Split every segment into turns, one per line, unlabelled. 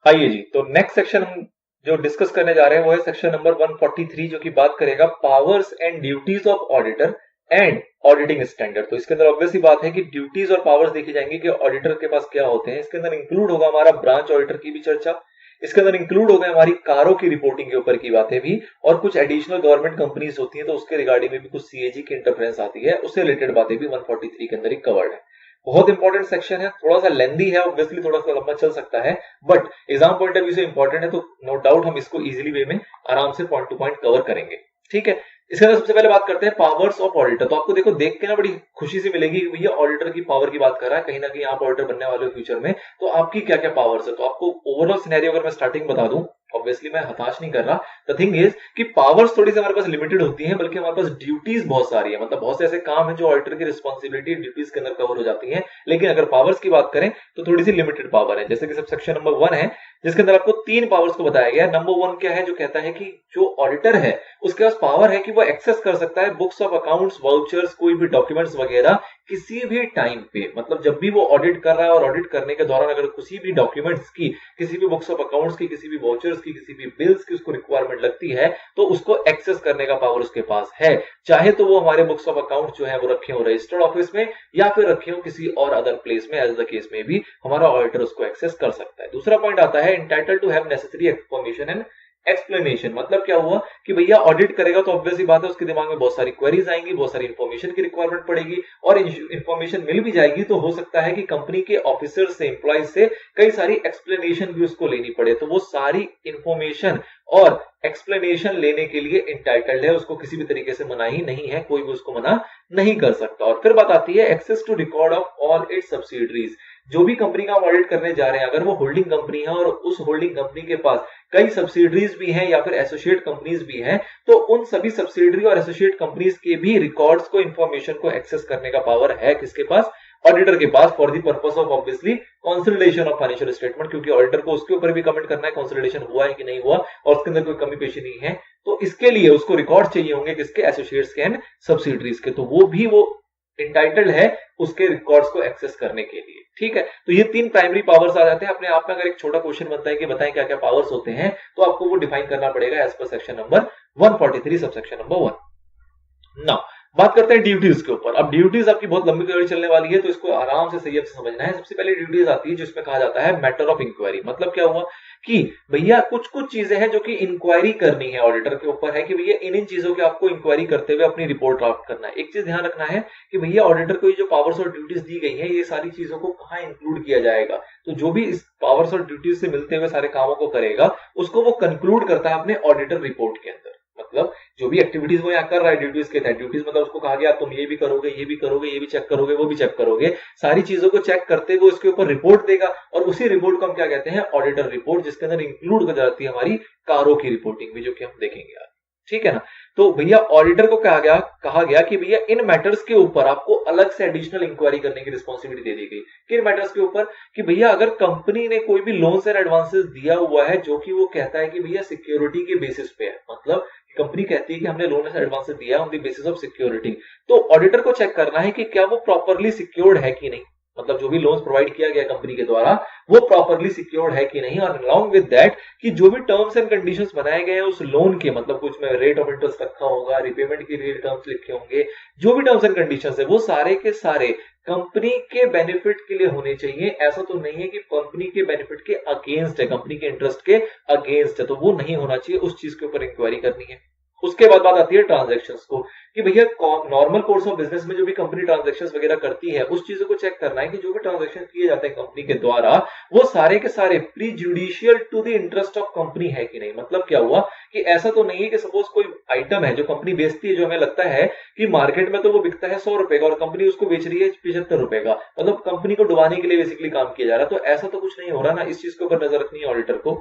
आइए जी, तो next section हम जो डिस्कस करने जा रहे हैं वो है सेक्शन नंबर 143, जो कि बात करेगा powers and duties of auditor and auditing standard. तो इसके अंदर ऑब्वियसली बात है कि ड्यूटीज और पावर्स देखी जाएंगी कि ऑडिटर के पास क्या होते हैं। इसके अंदर इंक्लूड होगा हमारा ब्रांच ऑडिटर की भी चर्चा, इसके अंदर इंक्लूड हो गए हमारी कारों की रिपोर्टिंग के ऊपर की बातें भी, और कुछ एडिशनल गवर्नमेंट कंपनीज होती हैं तो उसके रिगार्डिंग में भी कुछ सीएजी की इंटरफेरेंस आती है, उससे रिलेटेड बातें भी 143 के अंदर ही कवर्ड है। बहुत इंपॉर्टेंट सेक्शन है, थोड़ा सा लेंदी है, ऑब्वियसली थोड़ा सा लंबा चल सकता है, but exam point of view से इंपॉर्टेंट है, तो नो डाउट हम इसको इजीली वे में आराम से पॉइंट टू पॉइंट कवर करेंगे। ठीक है, इसके अंदर सबसे पहले बात करते हैं पावर्स ऑफ ऑडिटर। तो आपको देखो देख के ना बड़ी खुशी से मिलेगी कि भैया ऑडिटर की पावर की बात कर रहा है, कहीं ना कहीं आप ऑडिटर बनने वाले हो फ्यूचर में, तो आपकी क्या क्या पावर्स है। तो आपको ओवरऑल सिनेरियो अगर मैं स्टार्टिंग बता दूं, ऑब्वियसली मैं हताश नहीं कर रहा, द थिंग इज कि पावर्स थोड़ी सी हमारे पास लिमिटेड होती है, बल्कि हमारे पास ड्यूटीज बहुत सारी है। मतलब बहुत से ऐसे काम है जो ऑडिटर की रिस्पॉन्सिबिलिटी ड्यूटीज के अंदर कवर हो जाती है, लेकिन अगर पावर्स की बात करें तो थोड़ी सी लिमिटेड पावर है। जैसे कि सब सेक्शन नंबर 1 है, जिसके अंदर आपको 3 पावर्स को बताया गया है। नंबर 1 क्या है, जो कहता है कि जो ऑडिटर है उसके पास पावर है कि वो एक्सेस कर सकता है बुक्स ऑफ अकाउंट्स, वाउचर्स, कोई भी डॉक्यूमेंट्स वगैरह किसी भी टाइम पे। मतलब जब भी वो ऑडिट कर रहा है और ऑडिट करने के दौरान अगर किसी भी डॉक्यूमेंट्स की, किसी भी बुक्स ऑफ अकाउंट्स की, किसी भी वाउचर्स की, किसी भी बिल्स की उसको रिक्वायरमेंट लगती है, तो उसको एक्सेस करने का पावर उसके पास है। चाहे तो वो हमारे बुक्स ऑफ अकाउंट जो है वो रखे हो रजिस्टर्ड ऑफिस में, या फिर रखे हो किसी और अदर प्लेस में, एज द केस में भी हमारा ऑडिटर उसको एक्सेस कर सकता है। दूसरा पॉइंट आता है entitled to have necessary information and explanation. मतलब क्या हुआ कि भैया ऑडिट करेगा तो ऑब्वियसली बात है उसके दिमाग में बहुत सारी क्वेरीज आएंगी, बहुत सारी इंफॉर्मेशन की रिक्वायरमेंट पड़ेगी, और इंफॉर्मेशन मिल भी जाएगी तो हो सकता है कि कंपनी के ऑफिसर से, एम्प्लॉय से कई सारी एक्सप्लेनेशन भी उसको लेनी पड़े। तो वो सारी इंफॉर्मेशन और एक्सप्लेनेशन लेने के लिए इंटाइटल्ड है, उसको किसी भी तरीके से मना ही नहीं है, कोई भी उसको मना नहीं कर सकता। और फिर बात आती है access to record of all its subsidiaries. जो भी कंपनी का हम ऑडिट करने जा रहे हैं, अगर वो होल्डिंग कंपनी है और उस होल्डिंग कंपनी के पास कई सब्सिडरीज भी हैं या फिर एसोसिएट कंपनीज भी हैं, तो उन सभी सब्सिडरी और एसोसिएट कंपनीज के भी रिकॉर्ड्स को, इंफॉर्मेशन को एक्सेस करने का पावर है किसके पास, ऑडिटर के पास, for the purpose of obviously consolidation of financial statement. क्योंकि ऑडिटर को उसके ऊपर भी कमेंट करना है कंसोलिडेशन हुआ है कि नहीं हुआ और उसके अंदर कोई कमी पेशी नहीं है, तो इसके लिए उसको रिकॉर्ड चाहिए होंगे किसके, एसोसिएट्स के एंड सब्सिडरीज के। तो वो भी वो इंटाइटल्ड है उसके रिकॉर्ड्स को एक्सेस करने के लिए। ठीक है, तो ये 3 प्राइमरी पावर्स आ जाते हैं। अपने आप में अगर एक छोटा क्वेश्चन बनता है कि बताएं क्या क्या पावर्स होते हैं, तो आपको वो डिफाइन करना पड़ेगा as per section number 143 sub section number 1। Now बात करते हैं ड्यूटीज के ऊपर। अब ड्यूटीज आपकी बहुत लंबी कड़ी चलने वाली है, तो इसको आराम से सही से समझना है। सबसे पहले ड्यूटीज आती है जिसमें कहा जाता है मैटर ऑफ इंक्वायरी। मतलब क्या हुआ कि भैया कुछ कुछ चीजें हैं जो कि इंक्वायरी करनी है, ऑडिटर के ऊपर है कि भैया इन चीजों की आपको इंक्वायरी करते हुए अपनी रिपोर्ट ड्राफ्ट करना है। एक चीज ध्यान रखना है कि भैया ऑडिटर को ये जो पावर्स और ड्यूटीज दी गई है, ये सारी चीजों को कहां इंक्लूड किया जाएगा। तो जो भी इस पावर्स और ड्यूटीज से मिलते हुए सारे कामों को करेगा, उसको वो कंक्लूड करता है अपने ऑडिटर रिपोर्ट के अंदर। मतलब जो भी एक्टिविटीज वो यहाँ कर रहा है ड्यूटीज के तहत, ड्यूटीज मतलब उसको कहा गया तुम ये भी करोगे, ये भी करोगे, ये भी चेक करोगे, वो भी चेक करोगे, सारी चीजों को चेक करते हुए उसके ऊपर रिपोर्ट देगा, और उसी रिपोर्ट को हम क्या कहते हैं, ऑडिटर रिपोर्ट, जिसके अंदर इंक्लूड हो जाती है हमारी कारों की रिपोर्टिंग भी, जो कि हम देखेंगे आज। ठीक है ना। तो भैया ऑडिटर को कहा गया कि भैया इन मैटर्स के ऊपर आपको अलग से एडिशनल इंक्वायरी करने की रिस्पॉन्सिबिलिटी दे दी गई। किन मैटर्स के ऊपर, कि भैया अगर कंपनी ने कोई भी लोन्स एंड एडवांसेस दिया हुआ है जो कि वो कहता है कि भैया सिक्योरिटी के बेसिस पे है, मतलब कंपनी कहती है कि हमने लोन एडवांस दिया on the basis of security, तो ऑडिटर को चेक करना है कि क्या वो प्रॉपरली सिक्योर्ड है कि नहीं। मतलब जो भी लोन्स प्रोवाइड किया गया कंपनी के द्वारा वो प्रॉपरली सिक्योर्ड है कि नहीं, और अलोंग विद दैट कि जो भी टर्म्स एंड कंडीशंस बनाए गए हैं उस लोन के, मतलब कुछ में रेट ऑफ इंटरेस्ट रखा होगा, रिपेमेंट की रेट टर्म्स लिखे होंगे, जो भी टर्म्स एंड कंडीशंस है वो सारे के सारे कंपनी के बेनिफिट के लिए होने चाहिए। ऐसा तो नहीं है कि कंपनी के बेनिफिट के अगेंस्ट है, कंपनी के इंटरेस्ट के अगेंस्ट है, तो वो नहीं होना चाहिए। उस चीज के ऊपर इंक्वायरी करनी है। उसके बाद बात आती है ट्रांजैक्शंस को, कि भैया नॉर्मल कोर्स ऑफ बिजनेस में जो भी कंपनी ट्रांजैक्शंस वगैरह करती है, उस चीजों को चेक करना है कि जो भी ट्रांजैक्शन किए जाते हैं कंपनी के द्वारा, वो सारे के सारे prejudicial to the interest of company है कि नहीं। मतलब क्या हुआ कि ऐसा तो नहीं है कि सपोज कोई आइटम है जो कंपनी बेचती है, जो हमें लगता है कि मार्केट में तो वो बिकता है 100 रुपए का और कंपनी उसको बेच रही है 75 रुपए का, मतलब कंपनी को डुबाने के लिए बेसिकली काम किया जा रहा है। तो ऐसा तो कुछ नहीं हो रहा ना, इस चीज के ऊपर नजर रखनी है ऑडिटर को।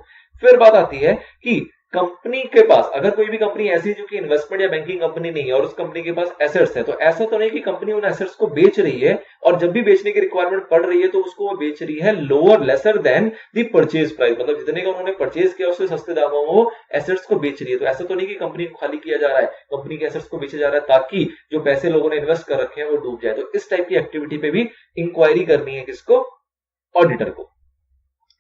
फिर बात आती है कि कंपनी के पास अगर कोई भी कंपनी ऐसी जो कि इन्वेस्टमेंट या बैंकिंग कंपनी नहीं है और उस कंपनी के पास एसेट्स है, तो ऐसा तो नहीं कि कंपनी उन एसेट्स को बेच रही है और जब भी बेचने की रिक्वायरमेंट पड़ रही है तो उसको वो बेच रही है lower, lesser than the purchase price, मतलब जितने का उन्होंने परचेज किया उससे सस्ते दामों में वो एसेट्स को बेच रही है। तो ऐसा तो नहीं कि कंपनी को खाली किया जा रहा है, कंपनी के एसेट्स को बेचा जा रहा है ताकि जो पैसे लोगों ने इन्वेस्ट कर रखे हैं वो डूब जाए। तो इस टाइप की एक्टिविटी पे भी इंक्वायरी करनी है किसको, ऑडिटर को।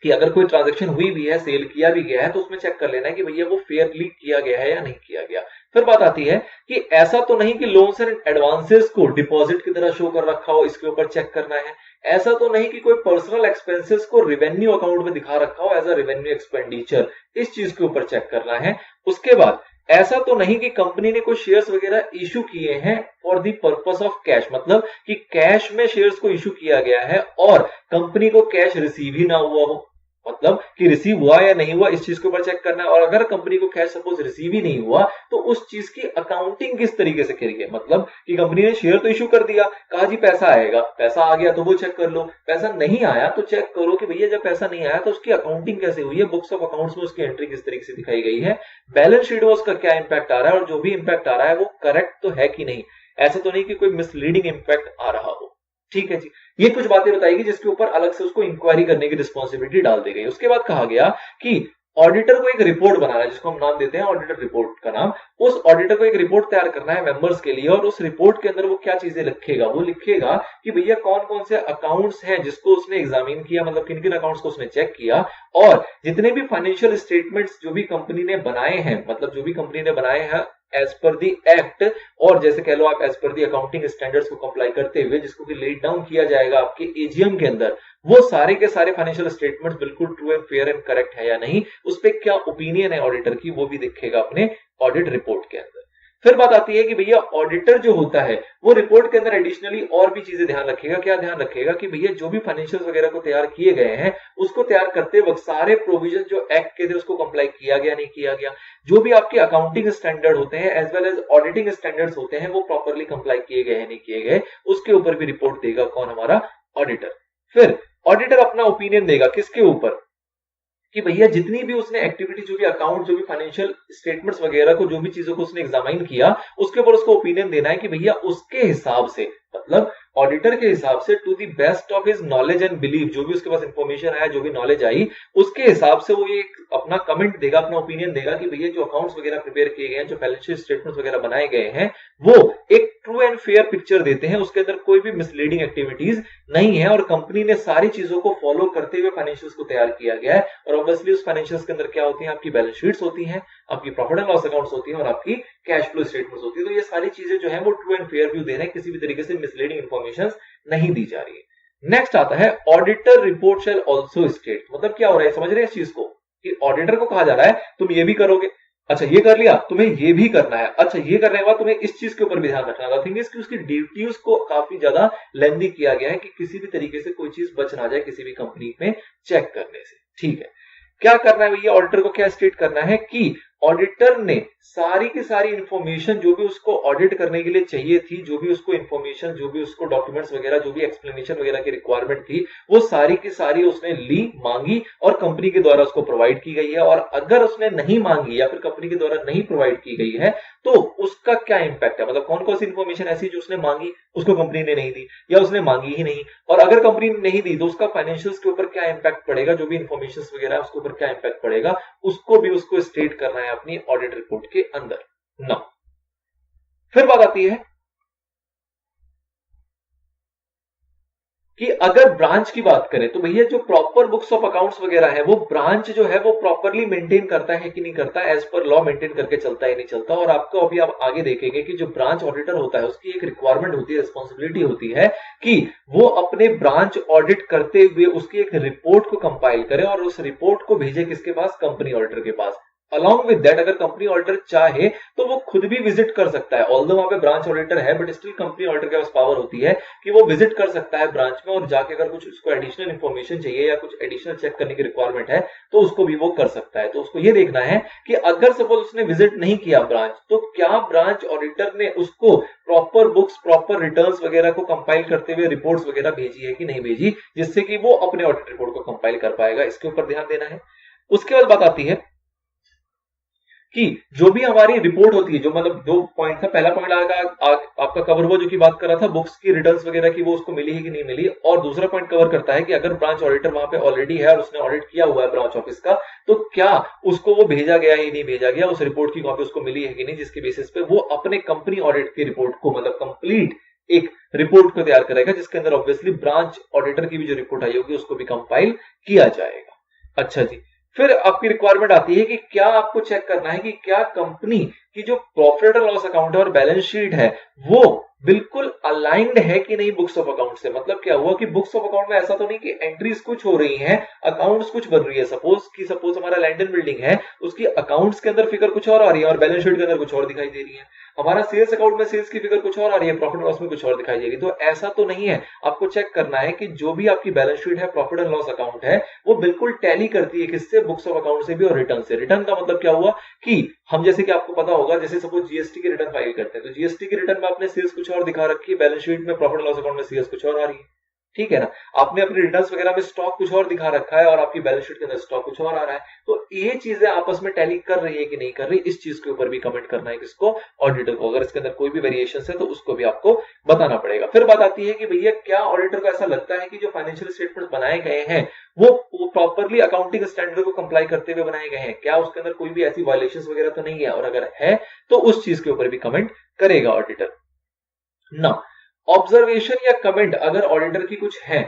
कि अगर कोई ट्रांजैक्शन हुई भी है, सेल किया भी गया है, तो उसमें चेक कर लेना है कि भैया वो फेयरली किया गया है या नहीं किया गया। फिर बात आती है कि ऐसा तो नहीं कि लोन्स एंड एडवांसेस को डिपॉजिट की तरह शो कर रखा हो, इसके ऊपर चेक करना है। ऐसा तो नहीं कि कोई पर्सनल एक्सपेंसेस को रेवेन्यू अकाउंट में दिखा रखा हो एज अ रेवेन्यू एक्सपेंडिचर, इस चीज के ऊपर चेक करना है। उसके बाद ऐसा तो नहीं कि कंपनी ने कोई शेयर्स वगैरह इशू किए हैं for the purpose of cash, मतलब कि कैश में शेयर्स को इशू किया गया है और कंपनी को कैश रिसीव ही ना हुआ हो, मतलब कि रिसीव हुआ या नहीं हुआ, इस चीज के ऊपर चेक करना है। और अगर कंपनी को कैश सपोज रिसीव ही नहीं हुआ तो उस चीज की अकाउंटिंग किस तरीके से करी है, मतलब कि कंपनी ने शेयर तो इशू कर दिया, कहा जी पैसा आएगा, पैसा आ गया तो वो चेक कर लो, पैसा नहीं आया तो चेक करो कि भैया जब पैसा नहीं आया तो उसकी अकाउंटिंग कैसे हुई है, बुक्स ऑफ अकाउंट्स में उसकी एंट्री किस तरीके से दिखाई गई है, बैलेंस शीट में उसका क्या इंपैक्ट आ रहा है और जो भी इंपैक्ट आ रहा है वो करेक्ट तो है कि नहीं। ऐसा तो नहीं कि कोई मिसलीडिंग इंपैक्ट आ रहा हो। ठीक है जी, ये कुछ बातें बताएगी जिसके ऊपर अलग से उसको इंक्वायरी करने की रिस्पॉन्सिबिलिटी डाल दी गई। उसके बाद कहा गया कि ऑडिटर को एक रिपोर्ट बनाना है, जिसको हम नाम देते हैं ऑडिटर रिपोर्ट का नाम। उस ऑडिटर को एक रिपोर्ट तैयार करना है मेंबर्स के लिए, और उस रिपोर्ट के अंदर वो क्या चीजें लिखेगा, वो लिखेगा कि भैया कौन कौन से अकाउंट्स हैं जिसको उसने एग्जामिन किया, मतलब किन किन अकाउंट्स को उसने चेक किया, और जितने भी फाइनेंशियल स्टेटमेंट्स जो भी कंपनी ने बनाए हैं, मतलब जो भी कंपनी ने बनाए हैं एज पर दी एक्ट, और जैसे कह लो आप as per the accounting standards को कंप्लाई करते हुए, जिसको कि लेट डाउन किया जाएगा आपके एजीएम के अंदर, वो सारे के सारे फाइनेंशियल स्टेटमेंट्स बिल्कुल true and fair and correct है या नहीं, उस पर क्या ओपिनियन है ऑडिटर की, वो भी दिखेगा अपने ऑडिट रिपोर्ट के अंदर। फिर बात आती है कि भैया ऑडिटर जो होता है वो रिपोर्ट के अंदर एडिशनली और भी चीजें ध्यान रखेगा। क्या ध्यान रखेगा कि भैया जो भी फाइनेंशियल वगैरह को तैयार किए गए हैं उसको तैयार करते वक्त सारे प्रोविजन जो एक्ट के थे उसको कंप्लाई किया गया नहीं किया गया, जो भी आपके अकाउंटिंग स्टैंडर्ड होते हैं as well as auditing standards होते हैं वो प्रॉपरली कंप्लाई किए गए हैं नहीं किए गए, उसके ऊपर भी रिपोर्ट देगा कौन, हमारा ऑडिटर। फिर ऑडिटर अपना ओपिनियन देगा किसके ऊपर, कि भैया जितनी भी उसने एक्टिविटी, जो भी अकाउंट, जो भी फाइनेंशियल स्टेटमेंट्स वगैरह को, जो भी चीजों को उसने एग्जामाइन किया, उसके ऊपर उसको ओपिनियन देना है कि भैया उसके हिसाब से, मतलब ऑडिटर के हिसाब से to the best of his knowledge and belief, जो भी उसके पास इंफॉर्मेशन आया, जो भी नॉलेज आई, उसके हिसाब से वो ये अपना कमेंट देगा, अपना ओपिनियन देगा कि भैया जो अकाउंट्स वगैरह प्रिपेयर किए गए हैं, जो फाइनेंशियल स्टेटमेंट्स वगैरह बनाए गए हैं, वो एक ट्रू एंड फेयर पिक्चर देते हैं, उसके अंदर कोई भी मिसलीडिंग एक्टिविटीज नहीं है, और कंपनी ने सारी चीजों को फॉलो करते हुए फाइनेंशियल्स को तैयार किया गया है। और ऑब्वियसली उस फाइनेंशियल्स के अंदर क्या होती है, आपकी बैलेंस शीट्स होती हैं, आपकी प्रॉफिट एंड लॉस अकाउंट्स होती है, और आपकी कैश फ्लो स्टेटमेंट्स होती है। तो ये सारी चीजें जो है वो ट्रू एंड फेयर व्यू दे रहे हैं, किसी भी तरीके से मिसलीडिंग इंफॉर्मेशन नहीं दी जा रही है। नेक्स्ट आता है ऑडिटर रिपोर्ट शैल आल्सो स्टेट, मतलब क्या हो रहा है, समझ रहे हैं इस चीज को, कि ऑडिटर को कहा जा रहा है तुम ये भी करोगे, अच्छा ये कर लिया, तुम्हें ये भी करना है, अच्छा ये करने के बाद तुम्हें इस चीज के ऊपर भी ध्यान रखना है। थिंग इज कि उसकी ड्यूटीज को काफी ज्यादा लेंदी किया गया है कि किसी भी तरीके से कोई चीज बच ना जाए किसी भी कंपनी में चेक करने से। ठीक है, क्या करना है भैया, ऑडिटर को क्या स्टेट करना है कि ऑडिटर ने सारी की सारी इंफॉर्मेशन जो भी उसको ऑडिट करने के लिए चाहिए थी, जो भी उसको इंफॉर्मेशन, जो भी उसको डॉक्यूमेंट्स वगैरह, जो भी एक्सप्लेनेशन वगैरह की रिक्वायरमेंट थी, वो सारी की सारी उसने ली, मांगी, और कंपनी के द्वारा उसको प्रोवाइड की गई है। और अगर उसने नहीं मांगी या फिर कंपनी के द्वारा नहीं प्रोवाइड की गई है तो उसका क्या इंपैक्ट है, मतलब कौन कौन सी इंफॉर्मेशन ऐसी जो उसने मांगी उसको कंपनी ने नहीं दी, या उसने मांगी ही नहीं, और अगर कंपनी ने नहीं दी तो उसका फाइनेंशियल्स के ऊपर क्या इंपैक्ट पड़ेगा, जो भी इंफॉर्मेशन वगैरह है उसके ऊपर क्या इंपैक्ट पड़ेगा, उसको भी उसको स्टेट करना है अपनी ऑडिट रिपोर्ट के अंदर ना। फिर बात आती है कि अगर ब्रांच की बात करें तो भैया जो प्रॉपर बुक्स ऑफ अकाउंट्स वगैरह है वो ब्रांच जो है वो प्रॉपरली मेंटेन करता है कि नहीं करता, एज पर लॉ मेंटेन करके चलता है नहीं चलता। और आपको अभी आप आगे देखेंगे कि जो ब्रांच ऑडिटर होता है उसकी एक रिक्वायरमेंट होती है, रिस्पॉन्सिबिलिटी होती है कि वो अपने ब्रांच ऑडिट करते हुए उसकी एक रिपोर्ट को कंपाइल करे और उस रिपोर्ट को भेजे किसके पास, कंपनी ऑडिटर के पास। अलॉन्ग विद दैट अगर कंपनी ऑडिटर चाहे तो वो खुद भी विजिट कर सकता है, ऑल्दो वहां पे ब्रांच ऑडिटर है बट स्टिल कंपनी ऑडिटर के पास पावर होती है कि वो विजिट कर सकता है ब्रांच में, और जाके अगर कुछ उसको एडिशनल इंफॉर्मेशन चाहिए या कुछ एडिशनल चेक करने की रिक्वायरमेंट है तो उसको भी वो कर सकता है। तो उसको ये देखना है कि अगर सपोज उसने विजिट नहीं किया ब्रांच, तो क्या ब्रांच ऑडिटर ने उसको प्रॉपर बुक्स, प्रॉपर रिटर्न्स वगैरह को कंपाइल करते हुए रिपोर्ट्स वगैरह भेजी है कि नहीं भेजी, जिससे कि वो अपने ऑडिट रिपोर्ट को कंपाइल कर पाएगा, इसके ऊपर ध्यान देना है। उसके बाद बात आती है कि जो भी हमारी रिपोर्ट होती है, जो मतलब दो पॉइंट था, पहला पॉइंट आपका कवर हुआ जो कि बात कर रहा था बुक्स की रिटर्न्स वगैरह की, वो उसको मिली है कि नहीं मिली, और दूसरा पॉइंट कवर करता है कि अगर ब्रांच ऑडिटर वहां पे ऑलरेडी है और उसने ऑडिट किया हुआ है ब्रांच ऑफिस का, तो क्या उसको वो भेजा गया है नहीं भेजा गया, उस रिपोर्ट की कॉपी उसको मिली है कि नहीं, जिसके बेसिस पे वो अपने कंपनी ऑडिट की रिपोर्ट को, मतलब कंप्लीट एक रिपोर्ट को तैयार करेगा, जिसके अंदर ऑब्वियसली ब्रांच ऑडिटर की भी जो रिपोर्ट आई होगी उसको भी कंपाइल किया जाएगा। अच्छा जी। फिर आपकी रिक्वायरमेंट आती है कि क्या आपको चेक करना है कि क्या कंपनी की जो प्रॉफिट एंड लॉस अकाउंट है और बैलेंस शीट है वो बिल्कुल अलाइंड है कि नहीं बुक्स ऑफ अकाउंट से। मतलब क्या हुआ कि बुक्स ऑफ अकाउंट में ऐसा तो नहीं कि एंट्रीज कुछ हो रही हैं, अकाउंट्स कुछ बन रही है। सपोज हमारा लैंड एंड बिल्डिंग है, उसकी अकाउंट्स के अंदर फिगर कुछ और आ रही है और बैलेंस शीट के अंदर कुछ और दिखाई दे रही है। हमारा सेल्स अकाउंट में सेल्स की फिगर कुछ और आ रही है, प्रॉफिट लॉस में कुछ और दिखाई दे रही है। तो ऐसा तो नहीं है। आपको चेक करना है कि जो भी आपकी बैलेंस शीट है, प्रॉफिट एंड लॉस अकाउंट है, वो बिल्कुल टैली करती है किससे, बुक्स ऑफ अकाउंट से भी और रिटर्न से। रिटर्न का मतलब क्या हुआ कि हम जैसे कि आपको पता होगा, जैसे सपोज जीएसटी की रिटर्न फाइल करते हैं तो जीएसटी की रिटर्न में आपने सेल्स कुछ और दिखा रखी है, बैलेंस शीट में प्रॉफिट लॉस अकाउंट में सेल्स कुछ और आ रही है, ठीक है ना। आपने अपने रिटर्न्स वगैरह में स्टॉक कुछ और दिखा रखा है और आपकी बैलेंस शीट के अंदर स्टॉक कुछ और आ रहा है। तो ये चीजें आपस में टैली कर रही है कि नहीं कर रही, इस चीज के ऊपर भी कमेंट करना है किसको, ऑडिटर को। अगर इसके अंदर कोई भी वेरिएशन है तो उसको भी आपको बताना पड़ेगा। फिर बात आती है कि भैया क्या ऑडिटर को ऐसा लगता है कि जो फाइनेंशियल स्टेटमेंट बनाए गए हैं वो प्रॉपरली अकाउंटिंग स्टैंडर्ड को कंप्लाई करते हुए बनाए गए हैं, क्या उसके अंदर कोई भी ऐसी वायलेशन वगैरह तो नहीं है, और अगर है तो उस चीज के ऊपर भी कमेंट करेगा ऑडिटर ना। ऑब्जर्वेशन या कमेंट अगर ऑडिटर की कुछ है,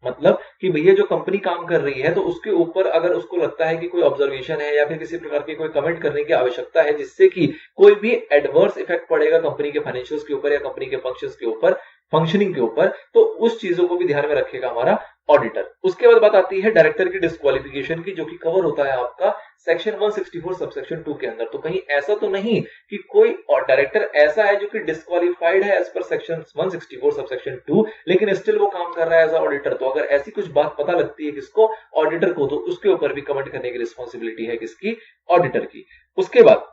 मतलब कि भैया जो कंपनी काम कर रही है तो उसके ऊपर अगर उसको लगता है कि कोई ऑब्जर्वेशन है या फिर किसी प्रकार की कोई कमेंट करने की आवश्यकता है जिससे कि कोई भी एडवर्स इफेक्ट पड़ेगा कंपनी के फाइनेंशियल्स के ऊपर या कंपनी के फंक्शंस के ऊपर, फंक्शनिंग के ऊपर, तो उस चीजों को भी ध्यान में रखेगा हमारा ऑडिटर। उसके बाद बात आती है डायरेक्टर की डिस्क्वालिफिकेशन की, जो कि कवर होता है आपका सेक्शन 164 सबसेक्शन 2 के अंदर। तो कहीं ऐसा तो नहीं कि कोई और डायरेक्टर ऐसा है जो कि डिस्क्वालिफाइड है एज पर सेक्शन 164 सबसेक्शन 2, लेकिन स्टिल वो काम कर रहा है एज ऑडिटर। तो अगर ऐसी कुछ बात पता लगती है किसको, ऑडिटर को, तो उसके ऊपर भी कमेंट करने की रिस्पॉन्सिबिलिटी है किसकी, ऑडिटर की। उसके बाद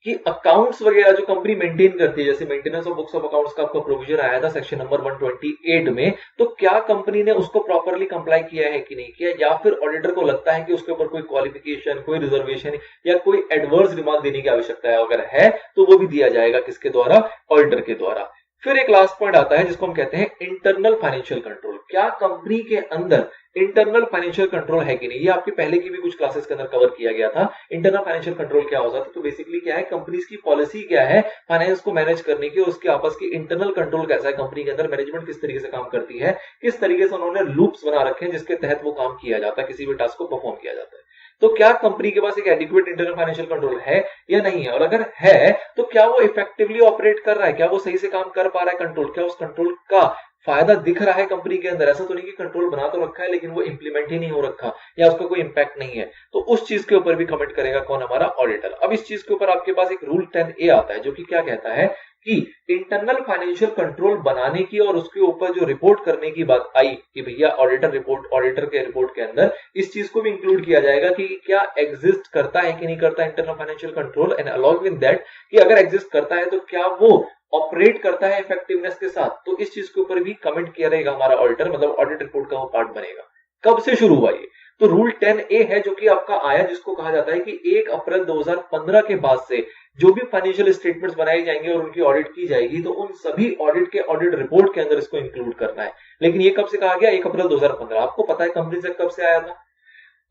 कि अकाउंट्स वगैरह जो कंपनी मेंटेन करती है, जैसे maintenance of books of accounts का आपका प्रोविजन आया था सेक्शन नंबर 128 में, तो क्या कंपनी ने उसको प्रॉपरली कंप्लाई किया है कि नहीं किया, या फिर ऑडिटर को लगता है कि उसके ऊपर कोई क्वालिफिकेशन, कोई रिजर्वेशन या कोई एडवर्स रिमार्क देने की आवश्यकता है। अगर है तो वो भी दिया जाएगा किसके द्वारा, ऑडिटर के द्वारा। फिर एक लास्ट पॉइंट आता है जिसको हम कहते हैं इंटरनल फाइनेंशियल कंट्रोल। क्या कंपनी के अंदर इंटरनल फाइनेंशियल कंट्रोल है कि नहीं, ये आपके पहले की भी कुछ क्लासेस के अंदर कवर किया गया था। इंटरनल फाइनेंशियल कंट्रोल क्या होता है, तो बेसिकली क्या है, कंपनीज की पॉलिसी क्या है फाइनेंस को मैनेज करने की, उसके आपस की इंटरनल कंट्रोल कैसा है, कंपनी के अंदर मैनेजमेंट किस तरीके से काम करती है, किस तरीके से उन्होंने लूप्स बना रखे हैं जिसके तहत वो काम किया जाता है, किसी भी टास्क को परफॉर्म किया जाता है। तो क्या कंपनी के पास एक एडिक्वेट इंटरनल फाइनेंशियल कंट्रोल है या नहीं है, और अगर है तो क्या वो इफेक्टिवली ऑपरेट कर रहा है, क्या वो सही से काम कर पा रहा है कंट्रोल, क्या उस कंट्रोल का फायदा दिख रहा है कंपनी के अंदर। ऐसा तो नहीं कि कंट्रोल बना तो रखा है लेकिन वो इंप्लीमेंट ही नहीं हो रखा या उसका कोई इंपैक्ट नहीं है, तो उस चीज के ऊपर भी कमेंट करेगा कौन, हमारा ऑडिटर। अब इस चीज के ऊपर आपके पास एक रूल 10A आता है जो कि क्या कहता है कि इंटरनल फाइनेंशियल कंट्रोल बनाने की और उसके ऊपर जो रिपोर्ट करने की बात आई कि भैया ऑडिटर रिपोर्ट, ऑडिटर के रिपोर्ट के अंदर इस चीज को भी इंक्लूड किया जाएगा कि क्या एग्जिस्ट करता है कि नहीं करता internal financial control, and along with that कि अगर एग्जिस्ट करता है तो क्या वो ऑपरेट करता है इफेक्टिवनेस के साथ। तो इस चीज के ऊपर भी कमेंट किया रहेगा हमारा ऑडिटर, मतलब ऑडिट रिपोर्ट का वो पार्ट बनेगा। कब से शुरू हुआ ये, तो रूल 10A है जो कि आपका आया, जिसको कहा जाता है कि 1 अप्रैल 2015 के बाद से जो भी फाइनेंशियल स्टेटमेंट्स बनाई जाएंगे और उनकी ऑडिट की जाएगी तो उन सभी ऑडिट के ऑडिट रिपोर्ट के अंदर इसको इंक्लूड करना है। लेकिन ये कब से कहा गया, 1 अप्रैल 2015। आपको पता है कंपनीज एक्ट कब से आया था,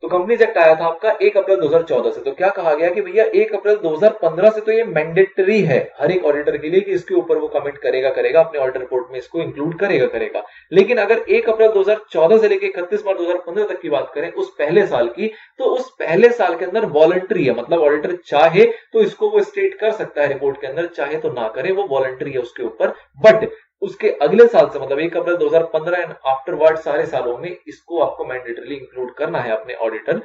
तो कंपनीज एक्ट आया था आपका 1 अप्रैल 2014 से। तो क्या कहा गया कि भैया 1 अप्रैल 2015 से तो ये मैंडेटरी है हर एक ऑडिटर के लिए कि इसके ऊपर वो कमेंट करेगा अपने ऑडिट रिपोर्ट में इसको इंक्लूड करेगा। लेकिन अगर 1 अप्रैल 2014 से लेकर 31 मार्च 2015 तक की बात करें उस पहले साल की, तो उस पहले साल के अंदर वॉलंटरी है, मतलब ऑडिटर चाहे तो इसको वो स्टेट कर सकता है रिपोर्ट के अंदर, चाहे तो ना करे, वो वॉलंटरी है उसके ऊपर। बट उसके अगले साल से मतलब 1 अप्रैल 2015 एंड आफ्टरवर्ड सारे सालों में इसको आपको मैंडेटरली इंक्लूड करना है अपने ऑडिटर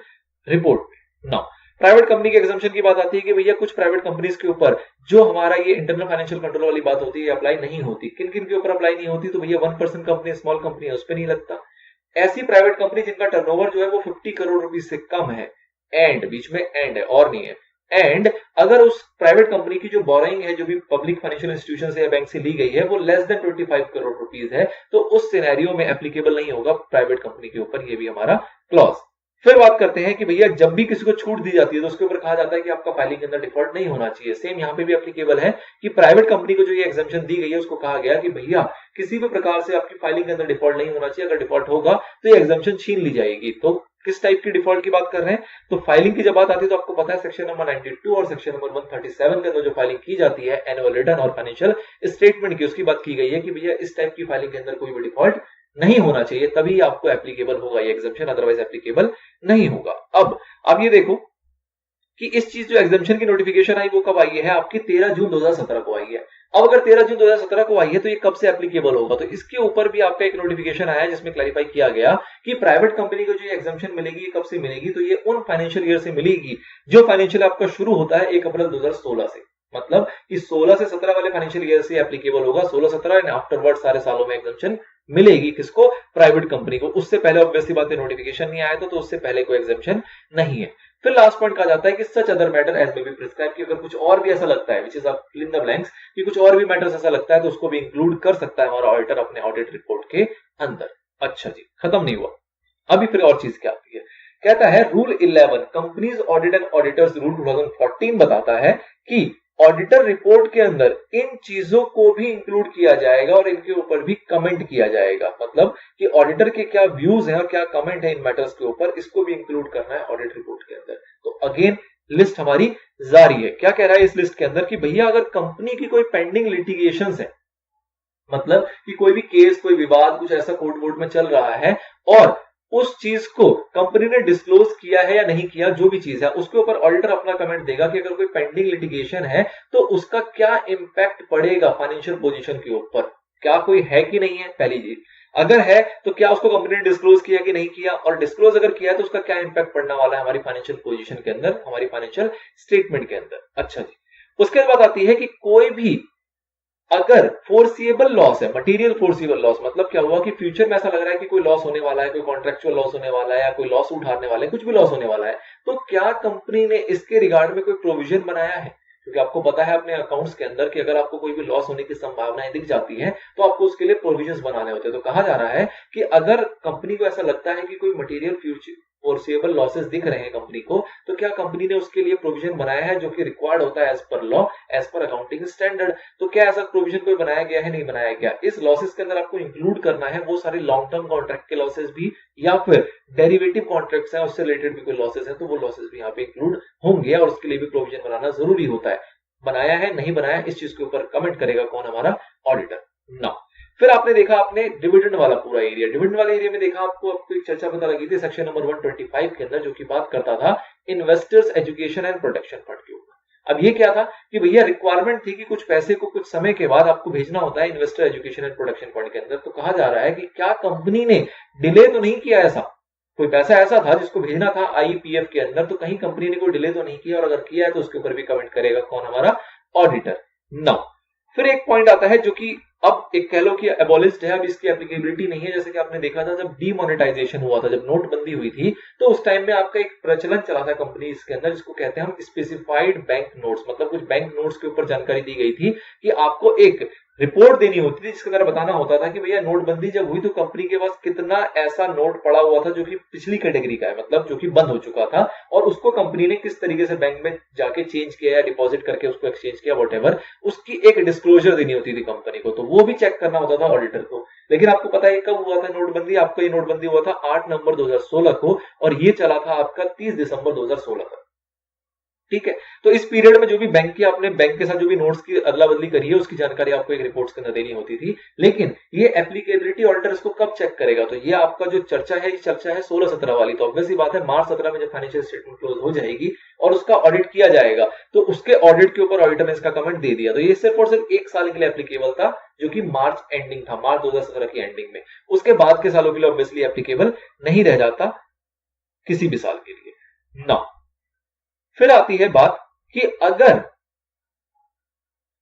रिपोर्ट में। नाउ प्राइवेट कंपनी के एग्जम्पशन की बात आती है कि भैया कुछ प्राइवेट कंपनीज के ऊपर जो हमारा ये इंटरनल फाइनेंशियल कंट्रोल वाली बात होती है अप्लाई नहीं होती। किन किन के ऊपर अप्लाई नहीं होती, तो भैया 1% कंपनी, स्मॉल कंपनी है, उस पर नहीं लगता। ऐसी प्राइवेट कंपनी जिनका टर्नओवर जो है वो 50 करोड़ रुपीज से कम है, एंड बीच में एंड है और नहीं है, एंड अगर उस प्राइवेट कंपनी की जो बोरोइंग है जो भी पब्लिक फाइनेंशियल इंस्टीट्यूशन से या बैंक से ली गई है वो लेस देन 25 करोड़ रुपीज है, तो उस सिनेरियो में एप्लीकेबल नहीं होगा प्राइवेट कंपनी के ऊपर, ये भी हमारा क्लॉज। फिर बात करते हैं कि भैया जब भी किसी को छूट दी जाती है तो उसके ऊपर कहा जाता है कि आपका फाइलिंग के अंदर डिफॉल्ट नहीं होना चाहिए। सेम यहाँ पे भी एप्लीकेबल है कि प्राइवेट कंपनी को जो ये एग्जाम्पशन दी गई है उसको कहा गया कि भैया किसी भी प्रकार से आपकी फाइलिंग के अंदर डिफॉल्ट नहीं होना चाहिए, अगर डिफॉल्ट होगा तो ये एग्जाम्पशन छीन ली जाएगी। तो किस टाइप की डिफॉल्ट की बात कर रहे हैं, तो फाइलिंग की जब बात आती है तो आपको पता है सेक्शन नंबर 92 और सेक्शन नंबर 137 के अंदर जो फाइलिंग की जाती है एनुअल रिटर्न और फाइनेंशियल स्टेटमेंट की, उसकी बात की गई है कि भैया इस टाइप की फाइलिंग के अंदर कोई भी डिफॉल्ट नहीं होना चाहिए, तभी आपको एप्लीकेबल होगा ये एग्जम्पशन, अदरवाइज एप्लीकेबल नहीं होगा। अब आप ये देखो कि इस चीज जो एग्जामिशन की नोटिफिकेशन आई वो कब आई है, आपकी 13 जून 2017 को आई है। अब अगर 13 जून 2017 को आई है तो ये कब से एप्लीकेबल होगा, तो इसके ऊपर भी आपका एक नोटिफिकेशन आया है जिसमें क्लैरिफाई किया गया कि प्राइवेट कंपनी को जो एग्जामिशन मिलेगी ये कब से मिलेगी, तो ये उन फाइनेंशियल ईयर से मिलेगी जो फाइनेंशियल आपका शुरू होता है 1 अप्रैल 2016 से। मतलब कि 16 से 17 वाले फाइनेंशियल ईयर से एप्लीकेबल होगा, 16-17 एंड आफ्टरवर्ड सारे सालों में एग्जामिशन मिलेगी किसको, प्राइवेट कंपनी को। उससे पहले ऑब्वियसली बात है नोटिफिकेशन नहीं आया था, तो उससे पहले कोई एग्जामिशन नहीं है। फिर लास्ट पॉइंट कहा जाता है कि such other matter as may be prescribe, कि अगर कुछ और भी ऐसा लगता है, विच इज आप फिल इन द ब्लैंक्स, कि कुछ और भी मैटर्स ऐसा लगता है तो उसको भी इंक्लूड कर सकता है हमारा ऑडिटर अपने ऑडिट रिपोर्ट के अंदर। अच्छा जी, खत्म नहीं हुआ, अभी फिर और चीज क्या आती है, कहता है rule 11 companies audit and auditors rule 2014 बताता है कि ऑडिटर रिपोर्ट के अंदर इन चीजों को भी इंक्लूड किया जाएगा और इनके ऊपर भी कमेंट किया जाएगा। मतलब कि ऑडिटर के क्या व्यूज हैं और क्या कमेंट है इन मैटर्स के ऊपर, इसको भी इंक्लूड करना है ऑडिट रिपोर्ट के अंदर। तो अगेन लिस्ट हमारी जारी है। क्या कह रहा है इस लिस्ट के अंदर कि भैया अगर कंपनी की कोई पेंडिंग लिटिगेशंस है, मतलब कि कोई भी केस, कोई विवाद, कुछ ऐसा कोर्ट वोर्ट में चल रहा है और उस चीज को कंपनी ने डिस्क्लोज किया है या नहीं किया, जो भी चीज है उसके ऊपर ऑडिटर अपना कमेंट देगा कि अगर कोई पेंडिंग लिटिगेशन है तो उसका क्या इंपैक्ट पड़ेगा फाइनेंशियल पोजीशन के ऊपर, क्या कोई है कि नहीं है, पहली चीज। अगर है तो क्या उसको कंपनी ने डिस्क्लोज किया कि नहीं किया, और डिस्क्लोज अगर किया है तो उसका क्या इंपैक्ट पड़ने वाला है हमारी फाइनेंशियल पोजीशन के अंदर, हमारी फाइनेंशियल स्टेटमेंट के अंदर। अच्छा जी, उसके बाद आती है कि कोई भी अगर फोर्सिएबल लॉस है, मटेरियल फोर्सिएबल लॉस, मतलब क्या हुआ कि फ्यूचर में ऐसा लग रहा है कि कोई लॉस होने वाला है, कोई कॉन्ट्रेक्चुअल लॉस होने वाला है या कोई लॉस उठाने वाला है, कुछ भी लॉस होने वाला है, तो क्या कंपनी ने इसके रिगार्ड में कोई प्रोविजन बनाया है। क्योंकि आपको पता है अपने अकाउंट्स के अंदर कि अगर आपको कोई भी लॉस होने की संभावनाएं दिख जाती हैं तो आपको उसके लिए प्रोविजंस बनाने होते हैं। तो कहा जा रहा है कि अगर कंपनी को ऐसा लगता है कि कोई मटेरियल फ्यूचर फोर्सिएबल लॉसेस दिख रहे हैं कंपनी को, तो क्या कंपनी ने उसके लिए प्रोविजन बनाया है जो कि रिक्वायर्ड होता है as per law, as per accounting standard. तो क्या ऐसा प्रोविजन कोई बनाया गया है, नहीं बनाया गया। इस लॉसेस के अंदर आपको इंक्लूड करना है वो सारे लॉन्ग टर्म कॉन्ट्रैक्ट के लॉसेस भी, या फिर डेरिवेटिव कॉन्ट्रैक्ट्स हैं उससे रिलेटेड भी कोई लॉसेस है तो वो लॉसेस भी यहाँ पे इंक्लूड होंगे और उसके लिए भी प्रोविजन बनाना जरूरी होता है। बनाया है नहीं बनाया, इस चीज के ऊपर कमेंट करेगा कौन, हमारा ऑडिटर। नाउ फिर आपने देखा आपने डिविडेंड वाला पूरा एरिया, डिविडेंड वाले एरिया में देखा आपको एक चर्चा पता लगी थी सेक्शन नंबर 125 के अंदर, जो कि बात करता था investors education and protection fund के ऊपर। अब ये क्या था कि भैया रिक्वायरमेंट थी कि कुछ पैसे को कुछ समय के बाद आपको भेजना होता है investor education and protection fund के अंदर। तो कहा जा रहा है कि क्या कंपनी ने डिले तो नहीं किया, ऐसा कोई पैसा ऐसा था जिसको भेजना था आईपीएफ के अंदर, तो कहीं कंपनी ने कोई डिले तो नहीं किया, और अगर किया है तो उसके ऊपर भी कमेंट करेगा कौन, हमारा ऑडिटर। नाउ फिर एक पॉइंट आता है जो कि अब एक कह लो कि एबॉलिश्ड है, अब इसकी एप्लीकेबिलिटी नहीं है। जैसे कि आपने देखा था जब डीमोनेटाइजेशन हुआ था, जब नोटबंदी हुई थी, तो उस टाइम में आपका एक प्रचलन चला था कंपनीज के अंदर जिसको कहते हैं हम स्पेसिफाइड बैंक नोट्स। मतलब कुछ बैंक नोट्स के ऊपर जानकारी दी गई थी कि आपको एक रिपोर्ट देनी होती थी जिसके अंदर बताना होता था कि भैया नोटबंदी जब हुई तो कंपनी के पास कितना ऐसा नोट पड़ा हुआ था जो कि पिछली कैटेगरी का है, मतलब जो कि बंद हो चुका था, और उसको कंपनी ने किस तरीके से बैंक में जाके चेंज किया या डिपॉजिट करके उसको एक्सचेंज किया, वॉटेवर, उसकी एक डिस्क्लोजर देनी होती थी कंपनी को। तो वो भी चेक करना होता था ऑडिटर को। लेकिन आपको पता है कब हुआ था नोटबंदी, आपका ये नोटबंदी हुआ था 8 नवंबर 2016 को, और ये चला था आपका 30 दिसंबर 2016 तक। ठीक है, तो इस पीरियड में जो भी बैंक की आपने बैंक के साथ जो भी नोट्स की अदला बदली करी है उसकी जानकारी आपको एक रिपोर्ट्स के अंदर देनी होती थी। लेकिन ये एप्लीकेबिलिटी ऑडिटर इसको कब चेक करेगा, तो ये आपका जो चर्चा है, ये चर्चा है 16-17 वाली। तो ऑब्वियसली बात है मार्च 17 में जब फाइनेंशियल स्टेटमेंट क्लोज हो जाएगी और उसका ऑडिट किया जाएगा, तो उसके ऑडिट के ऊपर ऑडिटर ने इसका कमेंट दे दिया। तो ये सिर्फ और सिर्फ 1 साल के लिए एप्लीकेबल था, जो कि मार्च एंडिंग था, मार्च 2017 की एंडिंग में। उसके बाद के सालों के लिए ऑब्वियसली एप्लीकेबल नहीं रह जाता किसी भी साल के लिए ना। फिर आती है बात कि अगर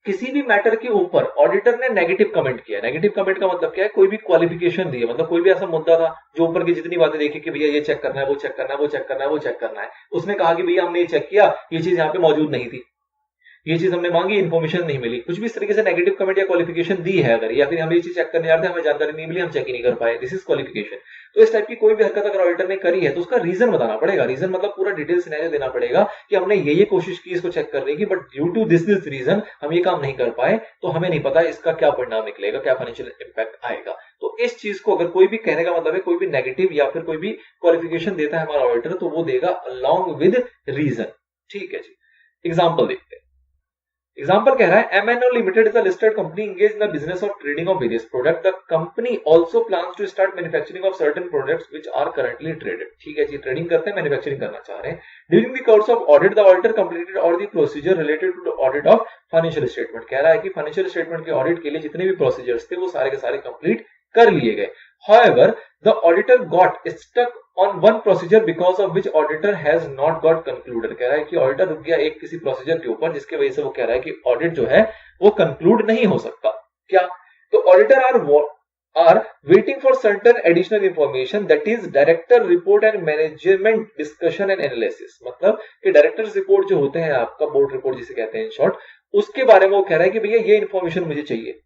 किसी भी मैटर के ऊपर ऑडिटर ने नेगेटिव कमेंट किया, नेगेटिव कमेंट का मतलब क्या है, कोई भी क्वालिफिकेशन दी है, मतलब कोई भी ऐसा मुद्दा था जो ऊपर की जितनी बातें देखी कि भैया ये चेक करना है, वो चेक करना है, वो चेक करना है, वो चेक करना है, उसने कहा कि भैया हमने ये चेक किया, ये चीज यहाँ पे मौजूद नहीं थी, ये चीज हमने मांगी, इन्फॉर्मेशन नहीं मिली, कुछ भी इस तरीके से नेगेटिव कमेंट या क्वालिफिकेशन दी है अगर, या फिर हम ये चीज चेक करने जाते हैं, हमें जानकारी नहीं मिली, हम चेक ही नहीं कर पाए, दिस इज क्वालिफिकेशन। तो इस टाइप की कोई भी हरकत अगर ऑडिटर ने करी है तो उसका रीजन बताना पड़ेगा। रीजन मतलब पूरा डिटेल सिनेरियो देना पड़ेगा कि हमने ये कोशिश की इसको चेक करने की, but due to this reason हम ये काम नहीं कर पाए, तो हमें नहीं पता इसका क्या परिणाम निकलेगा, क्या फाइनेंशियल इंपैक्ट आएगा। तो इस चीज को अगर कोई भी कहने का मतलब है कोई भी नेगेटिव या फिर कोई भी क्वालिफिकेशन देता है हमारा ऑडिटर, तो वो देगा अलॉन्ग विद रीजन। ठीक है जी, एग्जाम्पल देखते हैं। एग्जाम्पल कह रहा है MNO limited is a listed company engaged in the business of trading of various products. The company also plans to start manufacturing of certain products which are currently traded. ठीक है जी, trading करते हैं, manufacturing करना चाह रहे हैं. During the course of audit, the auditor completed all the procedure related to the audit of financial statement. कह रहा है कि फाइनेंशियल स्टेटमेंट के ऑडिट के लिए जितने भी प्रोसीजर्स थे वो सारे के सारे कंप्लीट कर लिए गए. However, the auditor got stuck on one procedure because of which auditor has not got concluded. कह रहा है कि ऑडिटर रुक गया एक किसी प्रोसीजर के ऊपर जिसकी वजह से वो कह रहा है कि ऑडिट जो है वो कंक्लूड नहीं हो सकता. क्या? तो auditor are waiting for certain additional information that is director report and management discussion and analysis. मतलब कि डायरेक्टर्स रिपोर्ट जो होते हैं आपका, बोर्ड रिपोर्ट जिसे कहते हैं इन शॉर्ट, उसके बारे में वो कह रहा है कि भैया ये इंफॉर्मेशन मुझे चाहिए.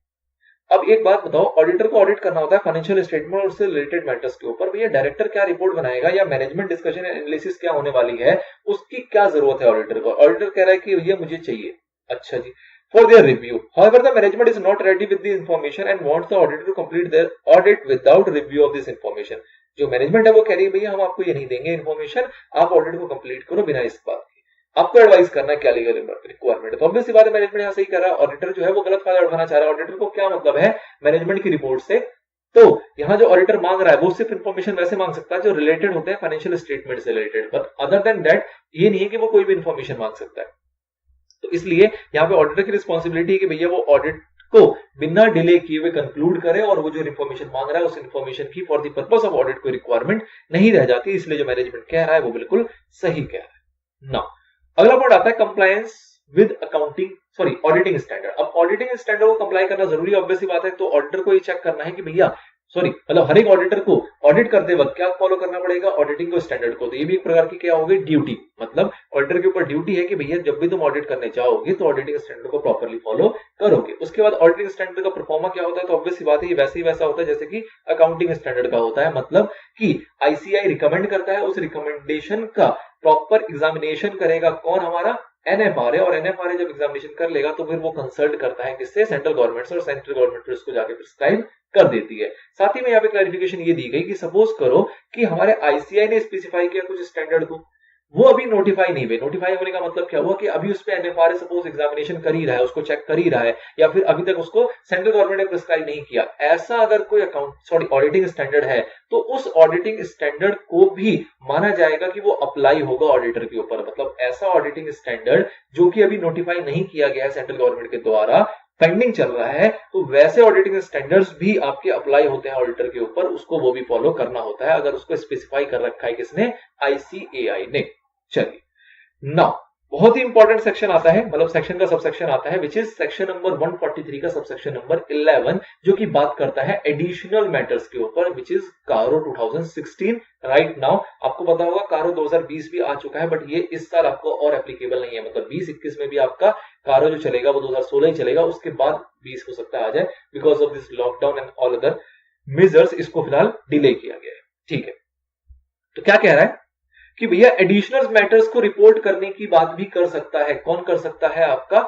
अब एक बात बताओ, ऑडिटर को ऑडिट करना होता है फाइनेंशियल स्टेटमेंट और उससे रिलेटेड मैटर्स के ऊपर. भैया डायरेक्टर क्या रिपोर्ट बनाएगा या मैनेजमेंट डिस्कशन एंड एनालिसिस क्या होने वाली है, उसकी क्या जरूरत है ऑडिटर को? ऑडिटर कह रहा है कि भैया मुझे चाहिए. अच्छा जी, for their review. However the management is not ready with the information and wants the auditor to complete their audit without review of this information. जो मैनेजमेंट है वो कह रही है भैया हम आपको ये नहीं देंगे इंफॉर्मेशन, आप ऑडिट को कंप्लीट करो बिना इस बात के. आपको एडवाइस करना है क्या लीगल रिक्वायरमेंट है. तो ऑब्वियस सी बात है, मैनेजमेंट यहां सही कर रहा है, ऑडिटर जो है वो गलत फायदा उठाना चाह रहा है. ऑडिटर को क्या मतलब है मैनेजमेंट की रिपोर्ट से? तो यहां जो ऑडिटर मांग रहा है वो सिर्फ इंफॉर्मेशन वैसे मांग सकता है जो रिलेटेड होते हैं फाइनेंशियल स्टेटमेंट से related, but other than that ये नहीं है कि वो कोई भी इंफॉर्मेशन मांग सकता है. तो इसलिए यहां पे ऑडिटर की रिस्पॉन्सिबिलिटी है कि भैया वो ऑडिट को बिना डिले किए हुए कंक्लूड करे और वो जो इंफॉर्मेशन मांग रहा है उस इंफॉर्मेशन की for the purpose of audit कोई रिक्वायरमेंट नहीं रह जाती. इसलिए जो मैनेजमेंट कह रहा है वो बिल्कुल सही कह रहा है. नाउ अगला पॉइंट आता है कंप्लायंस विद ऑडिटिंग स्टैंडर्ड. अब ऑडिटिंग स्टैंडर्ड को कंप्लाई करना जरूरी ऑब्वियस सी बात है. तो ऑडिटर को ये चेक करना है कि भैया मतलब हर एक ऑडिटर को ऑडिट करते वक्त क्या फॉलो करना पड़ेगा, ऑडिटिंग को स्टैंडर्ड को. तो ये भी एक प्रकार की क्या होगी, ड्यूटी. मतलब ऑडिटर के ऊपर ड्यूटी है कि भैया जब भी तुम ऑडिट करने जाओगे तो ऑडिटिंग स्टैंडर्ड को प्रॉपर्ली फॉलो करोगे. उसके बाद ऑडिटिंग स्टैंडर्ड का परफॉर्मा क्या होता है, तो ऑब्वियस सी बात है ये वैसे ही वैसा होता है जैसे कि अकाउंटिंग स्टैंडर्ड का होता है. मतलब कि आईसीआई रिकमेंड करता है, उस रिकमेंडेशन का प्रॉपर एग्जामिनेशन करेगा कौन, हमारा एनएफआरए. और एनएफआरए जब एग्जामिनेशन कर लेगा तो फिर वो कंसल्ट करता है किससे, सेंट्रल गवर्नमेंट से, और सेंट्रल गवर्नमेंट फिर उसको जाके प्रिस्क्राइब कर देती है. साथ ही में यहाँ पे क्लैरिफिकेशन ये दी गई कि सपोज करो कि हमारे आईसीआई ने स्पेसिफाई किया कुछ स्टैंडर्ड को, वो अभी नोटिफाई नहीं हुए. नोटिफाई होने का मतलब क्या हुआ कि अभी उस पे एनएफआरए सपोज एग्जामिनेशन कर ही रहा है, उसको चेक कर ही रहा है, या फिर अभी तक उसको सेंट्रल गवर्नमेंट ने प्रिस्क्राइब नहीं किया. ऐसा अगर कोई ऑडिटिंग स्टैंडर्ड है तो उस ऑडिटिंग स्टैंडर्ड को भी माना जाएगा कि वो अप्लाई होगा ऑडिटर के ऊपर. मतलब ऐसा ऑडिटिंग स्टैंडर्ड जो कि अभी नोटिफाई नहीं किया गया है सेंट्रल गवर्नमेंट के द्वारा, पेंडिंग चल रहा है, तो वैसे ऑडिटिंग स्टैंडर्ड्स भी आपके अप्लाई होते हैं ऑडिटर के ऊपर, उसको वो भी फॉलो करना होता है अगर उसको स्पेसिफाई कर रखा है किसने, आईसीएआई ने. चलिए नाउ बहुत ही इंपॉर्टेंट सेक्शन आता है, मतलब सेक्शन का सबसेक्शन आता है विच इज सेक्शन नंबर 143 का सबसेक्शन नंबर 11 जो कि बात करता है एडिशनल मैटर्स के ऊपर विच इज कारो 2016. राइट नाउ आपको पता होगा कारो 2020 भी आ चुका है, बट ये इस साल आपको और एप्लीकेबल नहीं है. मतलब 2021 में भी आपका कारो जो चलेगा वो 2016 ही चलेगा, उसके बाद 20 हो सकता है आ जाए because of this lockdown and all other measures. इसको फिलहाल डिले किया गया है. ठीक है, तो क्या कह रहा है कि भैया एडिशनल मैटर्स को रिपोर्ट करने की बात भी कर सकता है. कौन कर सकता है, आपका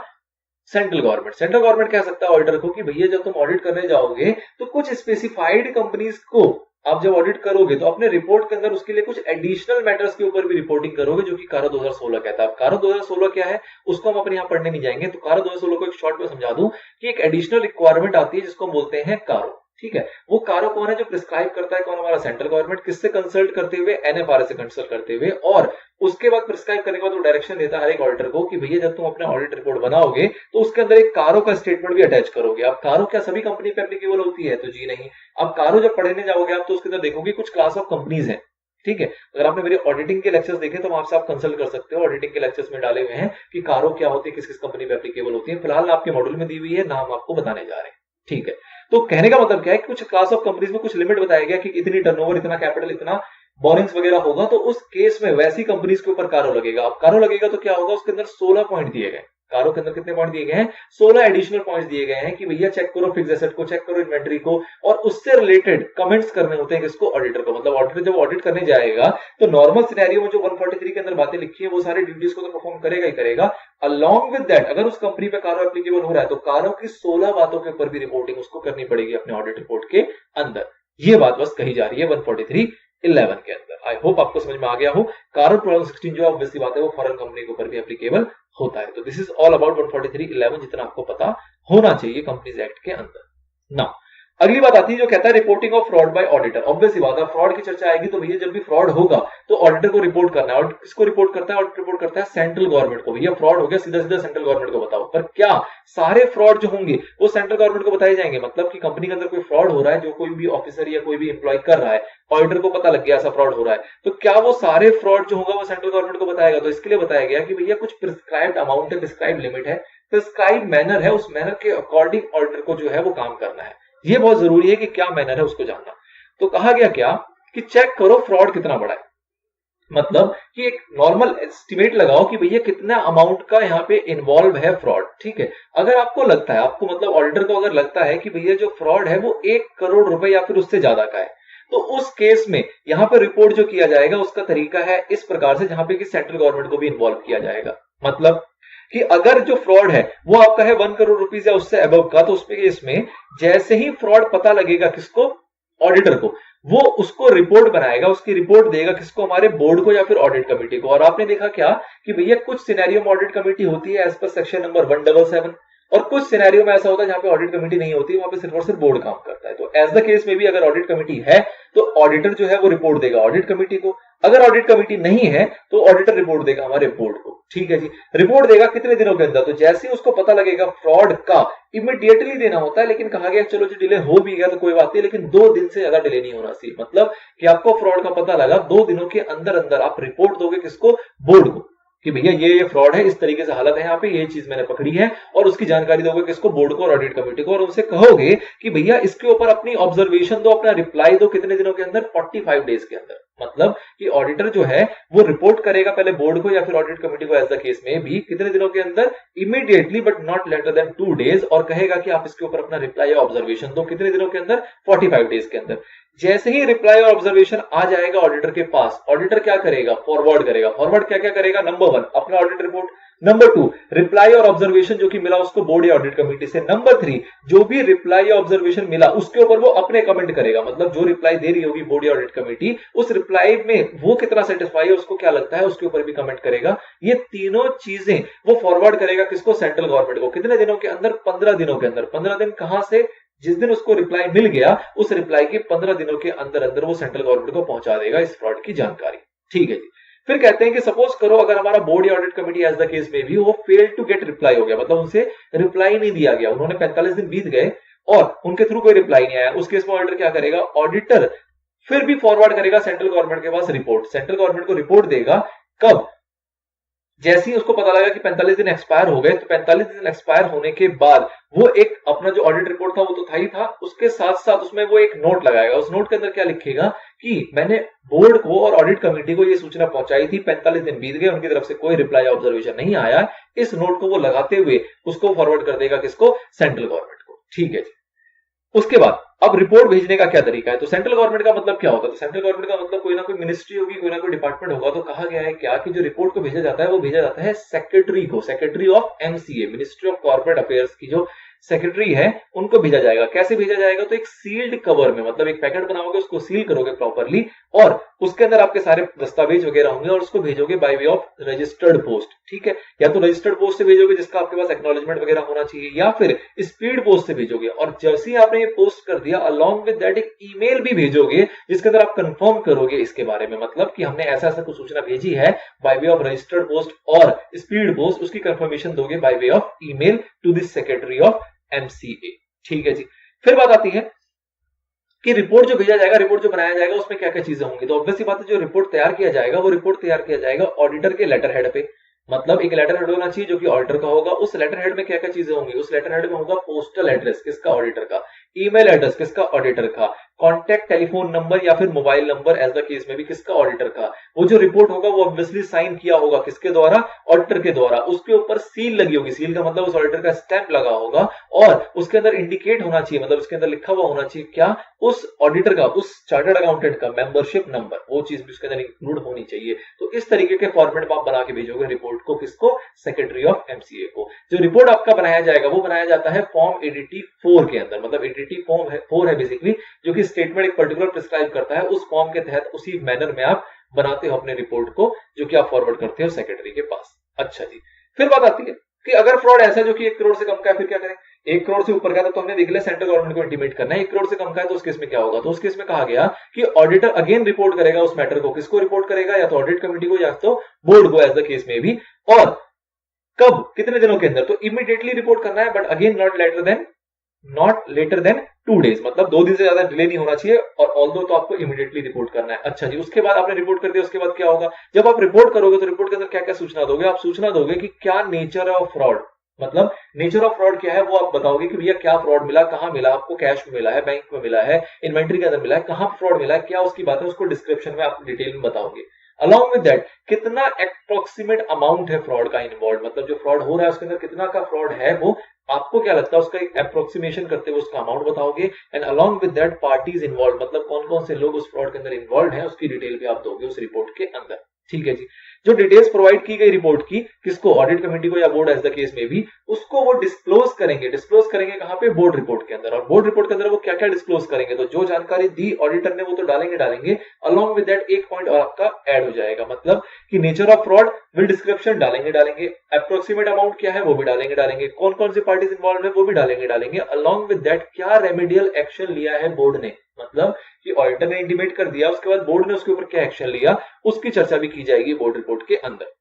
सेंट्रल गवर्नमेंट. सेंट्रल गवर्नमेंट कह सकता है ऑडिटर को कि भैया जब तुम ऑडिट करने जाओगे तो कुछ स्पेसिफाइड कंपनीज को आप जब ऑडिट करोगे तो अपने रिपोर्ट के अंदर उसके लिए कुछ एडिशनल मैटर्स के ऊपर भी रिपोर्टिंग करोगे जो कि कारो 2016 कहता है. कारो 2016 क्या है उसको हम अपने यहां पढ़ने नहीं जाएंगे. तो कारो 2016 को एक शॉर्ट में समझा दूं कि एक एडिशनल रिक्वायरमेंट आती है जिसको हम बोलते हैं कारो. ठीक है, वो कारो कौन है जो प्रिस्क्राइब करता है, कौन, हमारा सेंट्रल गवर्नमेंट. किससे कंसल्ट करते हुए, एनएफआरए से कंसल्ट करते हुए. और उसके बाद प्रिस्क्राइब करने के बाद वो डायरेक्शन देता है हर एक ऑडिटर को कि भैया जब तुम अपना ऑडिट रिपोर्ट बनाओगे तो उसके अंदर एक कारो का स्टेटमेंट भी अटैच करोगे. अब कारो क्या सभी कंपनी पे एप्लीकेबल होती है, तो जी नहीं. अब कारो जब पढ़ने जाओगे आप तो उसके अंदर देखोगे कुछ क्लास ऑफ कंपनीज हैं. ठीक है, अगर आपने मेरे ऑडिटिंग के लेक्चर्स देखे तो वहां से आप कंसल्ट कर सकते हो. ऑडिटिंग के लेक्चर्स में डाले हुए हैं कि कारो क्या होती है, किस किस कंपनी पे एप्लीकेबल होती है. फिलहाल आपके मॉड्यूल में दी हुई है, नाम आपको बताने जा रहे हैं. ठीक है, तो कहने का मतलब क्या है, कुछ क्लास ऑफ कंपनीज में कुछ लिमिट बताया गया कि इतनी टर्नओवर, इतना कैपिटल, इतना बोरिंग्स वगैरह होगा, तो उस केस में वैसी कंपनीज के ऊपर कारो लगेगा. अब कारो लगेगा तो क्या होगा, उसके अंदर 16 पॉइंट दिए गए. कारो के अंदर कितने पॉइंट दिए गए हैं, 16 एडिशनल पॉइंट्स दिए गए हैं कि भैया चेक करो फिक्स एसेट को, चेक करो इन्वेंटरी को, और उससे रिलेटेड कमेंट्स करने होते हैं किसको, ऑडिटर को. मतलब ऑडिटर जब ऑडिट करने जाएगा तो नॉर्मल सिनेरियो में जो 143 के अंदर बातें लिखी है वो सारे ड्यूटीज को तो परफॉर्म करेगा ही करेगा. अलॉन्ग विद दैट अगर उस कंपनी पे कारो एप्लीकेबल हो रहा है तो कारो की 16 बातों के ऊपर भी रिपोर्टिंग उसको करनी पड़ेगी अपने ऑडिट रिपोर्ट के अंदर. ये बात बस कही जा रही है 143 11 के अंदर। आई होप आपको समझ में आ गया हो। कारण प्रॉब्लम 16 जो ऑब्वियसली बात है वो फॉरेन कंपनी के ऊपर भी एप्लीकेबल होता है। तो दिस इज ऑल अबाउट 143(11) जितना आपको पता होना चाहिए कंपनीज एक्ट के अंदर। नाउ अगली बात आती है जो कहता है reporting of fraud bye auditor. Obviously बात है फ्रॉड की चर्चा आएगी तो भैया जब भी फ्रॉड होगा तो ऑडिटर को रिपोर्ट करना है। और किसको रिपोर्ट करता है? ऑडिटर रिपोर्ट करता है सेंट्रल गवर्नमेंट को। भैया फ्रॉड हो गया, सीधा सीधा सेंट्रल गवर्नमेंट को बताओ। पर क्या सारे फ्रॉड जो होंगे वो सेंट्रल गवर्नमेंट को बताए जाएंगे? मतलब कि कंपनी के अंदर कोई फ्रॉड हो रहा है, जो कोई भी ऑफिसर या कोई भी एम्प्लॉय कर रहा है, ऑडिटर को पता लग गया ऐसा फ्रॉड हो रहा है, तो क्या वो सारे फ्रॉड जो होगा वो सेंट्रल गवर्नमेंट को बताएगा? तो इसके लिए बताया गया कि भैया कुछ प्रिस्क्राइब्ड अमाउंट है, प्रिस्क्राइब्ड लिमिट है, प्रिस्क्राइब्ड मैनर है, उस मैनर के अकॉर्डिंग ऑडिटर को जो है वो काम करना है। ये बहुत जरूरी है कि क्या मैनर है उसको जानना। तो कहा गया क्या कि चेक करो फ्रॉड कितना बड़ा है। मतलब कि एक नॉर्मल एस्टिमेट लगाओ कि भैया कितना अमाउंट का यहाँ पे इन्वॉल्व है फ्रॉड। ठीक है, अगर आपको लगता है, आपको मतलब ऑडिटर को अगर लगता है कि भैया जो फ्रॉड है वो 1 करोड़ रुपए या फिर उससे ज्यादा का है, तो उस केस में यहाँ पे रिपोर्ट जो किया जाएगा उसका तरीका है इस प्रकार से, जहां पे कि सेंट्रल गवर्नमेंट को भी इन्वॉल्व किया जाएगा। मतलब कि अगर जो फ्रॉड है वो आपका है 1 करोड़ रुपीस या उससे अबव का, तो उसके केस में जैसे ही फ्रॉड पता लगेगा किसको? ऑडिटर को, वो उसको रिपोर्ट बनाएगा, उसकी रिपोर्ट देगा किसको? हमारे बोर्ड को या फिर ऑडिट कमेटी को। और आपने देखा क्या कि भैया कुछ सिनेरियो में ऑडिट कमेटी होती है एज पर सेक्शन नंबर 177, और कुछ सिनेरियो में ऐसा होता है जहां पे ऑडिट कमेटी नहीं होती, वहां पे सिर्फ और सिर्फ बोर्ड काम करता है। तो एज द केस में भी अगर ऑडिट कमेटी है तो ऑडिटर जो है वो रिपोर्ट देगा ऑडिट कमेटी को, अगर ऑडिट कमेटी नहीं है तो ऑडिटर रिपोर्ट देगा हमारे बोर्ड को। ठीक है जी, रिपोर्ट देगा कितने दिनों के अंदर? तो जैसे ही उसको पता लगेगा फ्रॉड का, इमीडिएटली देना होता है, लेकिन कहा गया चलो जो डिले हो भी गया तो कोई बात नहीं, लेकिन 2 दिन से ज्यादा डिले नहीं होना चाहिए। मतलब कि आपको फ्रॉड का पता लगा, 2 दिनों के अंदर अंदर आप रिपोर्ट दोगे किसको? बोर्ड को, कि भैया ये फ्रॉड है, इस तरीके से हालत है यहाँ पे, ये चीज मैंने पकड़ी है, और उसकी जानकारी दोगे किसको? बोर्ड को और ऑडिट कमेटी को। और उनसे कहोगे कि भैया इसके ऊपर अपनी ऑब्जर्वेशन दो, अपना रिप्लाई दो, कितने दिनों के अंदर? 45 डेज के अंदर। मतलब कि ऑडिटर जो है वो रिपोर्ट करेगा पहले बोर्ड को या फिर ऑडिट कमेटी को, एज द केस में भी, कितने दिनों के अंदर? Immediately but not later than 2 days, और कहेगा कि आप इसके ऊपर अपना रिप्लाई या ऑब्जर्वेशन दो, कितने दिनों के अंदर? 45 डेज के अंदर। जैसे ही रिप्लाई और ऑब्जर्वेशन आ जाएगा ऑडिटर के पास, ऑडिटर क्या करेगा? फॉरवर्ड करेगा। फॉरवर्ड क्या क्या करेगा? नंबर 1 अपना ऑडिट रिपोर्ट, नंबर 2 रिप्लाई और ऑब्जर्वेशन जो कि मिला उसको बोर्ड या ऑडिट कमेटी से, नंबर 3 जो भी रिप्लाई या ऑब्जर्वेशन मिला उसके ऊपर वो अपने कमेंट करेगा। मतलब जो रिप्लाई दे रही होगी बोर्ड या ऑडिट कमेटी, उस रिप्लाई में वो कितना सेटिस्फाई है, उसको क्या लगता है, उसके ऊपर भी कमेंट करेगा। ये तीनों चीजें वो फॉरवर्ड करेगा किसको? सेंट्रल गवर्नमेंट को। कितने दिनों के अंदर? 15 दिनों के अंदर। 15 दिन कहां से? जिस दिन उसको रिप्लाई मिल गया उस रिप्लाई के 15 दिनों के अंदर अंदर वो सेंट्रल गवर्नमेंट को पहुंचा देगा इस फ्रॉड की जानकारी। ठीक है जी, फिर कहते हैं कि सपोज करो अगर हमारा बोर्ड या audit committee as the case में भी वो फेल टू गेट रिप्लाई हो गया, मतलब उनसे रिप्लाई नहीं दिया गया, उन्होंने 45 दिन बीत गए और उनके थ्रू कोई रिप्लाई नहीं आया, उस केस में ऑडिटर क्या करेगा? ऑडिटर फिर भी फॉरवर्ड करेगा सेंट्रल गवर्नमेंट के पास रिपोर्ट। सेंट्रल गवर्नमेंट को रिपोर्ट देगा कब? जैसे ही उसको पता लगा कि 45 दिन एक्सपायर हो गए, तो 45 दिन एक्सपायर होने के बाद वो एक अपना जो ऑडिट रिपोर्ट था वो तो था ही था, उसके साथ साथ उसमें वो एक नोट लगाएगा। उस नोट के अंदर क्या लिखेगा कि मैंने बोर्ड को और ऑडिट कमेटी को ये सूचना पहुंचाई थी, 45 दिन बीत गए, उनकी तरफ से कोई रिप्लाई या ऑब्जर्वेशन नहीं आया। इस नोट को वो लगाते हुए उसको फॉरवर्ड कर देगा किसको? सेंट्रल गवर्नमेंट को। ठीक है जी, उसके बाद अब रिपोर्ट भेजने का क्या तरीका है? तो सेंट्रल गवर्नमेंट का मतलब क्या होता है? तो सेंट्रल गवर्नमेंट का मतलब कोई ना कोई मिनिस्ट्री होगी, कोई ना कोई डिपार्टमेंट होगा। तो कहा गया है क्या कि जो रिपोर्ट को भेजा जाता है वो भेजा जाता है सेक्रेटरी को, secretary of MCA, ministry of corporate affairs की जो सेक्रेटरी है उनको भेजा जाएगा। कैसे भेजा जाएगा? तो एक सील्ड कवर में, मतलब एक पैकेट बनाओगे, उसको सील करोगे प्रॉपरली, और उसके अंदर आपके सारे दस्तावेज वगैरह होंगे, और उसको भेजोगे bye way of registered post. ठीक है, या तो रजिस्टर्ड पोस्ट से भेजोगे जिसका आपके पास एक्नॉलेजमेंट वगैरह होना चाहिए, या फिर स्पीड पोस्ट से भेजोगे। और जैसे ही आपने ये पोस्ट कर दिया, अलॉन्ग विद दैट एक ईमेल भी भेजोगे जिसके अंदर आप कंफर्म करोगे इसके बारे में, मतलब कि हमने ऐसा ऐसा कुछ सूचना भेजी है by way of registered post और स्पीड पोस्ट, उसकी कंफर्मेशन दोगे by way of email to the secretary of MCA. ठीक है जी, फिर बात आती है कि रिपोर्ट जो भेजा जाएगा, रिपोर्ट जो बनाया जाएगा, उसमें क्या क्या चीजें होंगी। तो ऑब्वियसली बात है, जो रिपोर्ट तैयार किया जाएगा वो रिपोर्ट तैयार किया जाएगा ऑडिटर के लेटर हेड पे। मतलब एक लेटर हेड होना चाहिए जो कि ऑडिटर का होगा। उस लेटर हेड में क्या क्या चीजें होंगी? उस लेटर हेड में होगा पोस्टल एड्रेस किसका? ऑडिटर का। ईमेल एड्रेस किसका? ऑडिटर का। कॉन्टैक्ट टेलीफोन नंबर या फिर mobile number as the case में भी किसका? ऑडिटर का। वो जो रिपोर्ट होगा वो ऑब्वियसली साइन किया होगा किसके द्वारा? ऑडिटर के द्वारा। उसके ऊपर सील लगी होगी, सील का मतलब उस ऑडिटर का स्टैंप लगा होगा, और उसके अंदर इंडिकेट होना चाहिए, मतलब उसके अंदर लिखा हुआ होना चाहिए क्या? उस ऑडिटर का, उस चार्टर्ड अकाउंटेंट का मेंबरशिप नंबर, वो चीज भी उसके अंदर इंक्लूड होनी चाहिए। तो इस तरीके के फॉर्मेट में आप बना के भेजोगे रिपोर्ट को किसको? सेक्रेटरी ऑफ एमसीए को। जो रिपोर्ट आपका बनाया जाएगा वो बनाया जाता है फॉर्म एडीटी 4 के अंदर, मतलब एंटिटी फॉर्म है 4 है बेसिकली, जो कि स्टेटमेंट एक पर्टिकुलर प्रिस्क्राइब करता है, उस फॉर्म के तहत उसी मैनर में आप बनाते हो अपने रिपोर्ट को, जो कि आप फॉरवर्ड करते हो सेक्रेटरी के पास। अच्छा जी, फिर बात आती है कि अगर फ्रॉड ऐसा जो कि 1 करोड़ से कम का है, फिर क्या करें? 1 करोड़ से ऊपर का तो हमने देख लिया सेंट्रल गवर्नमेंट को इंटीमेट करना है। 1 करोड़ से कम का है तो उस केस में क्या होगा? तो उस केस में कहा गया कि ऑडिटर अगेन रिपोर्ट करेगा उस मैटर को। किसको रिपोर्ट करेगा? या तो ऑडिट कमेटी को या तो बोर्ड को, एज द केस में भी। और कब? कितने दिनों के अंदर? तो इमीडिएटली रिपोर्ट करना है, but again not later than 2 days, मतलब 2 दिन से ज्यादा डिले नहीं होना चाहिए। और ऑल्दो तो आपको इमीडिएटली रिपोर्ट करना है। अच्छा जी, उसके बाद आपने रिपोर्ट कर दिया, उसके बाद क्या होगा? जब आप रिपोर्ट करोगे तो रिपोर्ट के अंदर क्या क्या सूचना दोगे? आप सूचना दोगे कि क्या नेचर ऑफ फ्रॉड, मतलब नेचर ऑफ फ्रॉड क्या है वो आप बताओगे कि भैया क्या फ्रॉड मिला, कहां मिला आपको, कैश में मिला है, बैंक में मिला है, इन्वेंट्री के अंदर मिला है, कहां फ्रॉड मिला है, क्या उसकी बात है, उसको डिस्क्रिप्शन में आप डिटेल में बताओगे। अलॉन्ग विद दैट कितना अप्रोक्सीमेट अमाउंट है फ्रॉड का इन्वॉल्व, मतलब जो फ्रॉड हो रहा है उसके अंदर कितना का फ्रॉड है, वो आपको क्या लगता है उसका एक अप्रोक्सीमेशन करते हुए उसका अमाउंट बताओगे। And along with that parties involve, मतलब कौन कौन से लोग उस फ्रॉड के अंदर इन्वॉल्व है, उसकी डिटेल भी आप दोगे उस रिपोर्ट के अंदर। ठीक है जी, जो डिटेल्स प्रोवाइड की गई रिपोर्ट की, किसको? ऑडिट कमेटी को या बोर्ड एज द केस में भी, उसको वो डिस्क्लोज करेंगे कहां पे? बोर्ड रिपोर्ट के अंदर। और बोर्ड रिपोर्ट के अंदर वो क्या क्या डिस्क्लोज करेंगे? तो जो जानकारी दी ऑडिटर ने वो तो डालेंगे। अलॉन्ग विद दैट एक पॉइंट और आपका ऐड हो जाएगा, मतलब कि nature of fraud will description डालेंगे, अप्रोक्सीमेट अमाउंट क्या है वो भी डालेंगे, कौन कौन सी पार्टीज इन्वॉल्व है वो भी डालेंगे। अलॉन्ग विद दैट क्या रेमेडियल एक्शन लिया है बोर्ड ने, मतलब कि ऑडिटर ने इंटीमेट कर दिया, उसके बाद बोर्ड ने उसके ऊपर क्या एक्शन लिया, उसकी चर्चा भी की जाएगी बोर्ड रिपोर्ट के अंदर।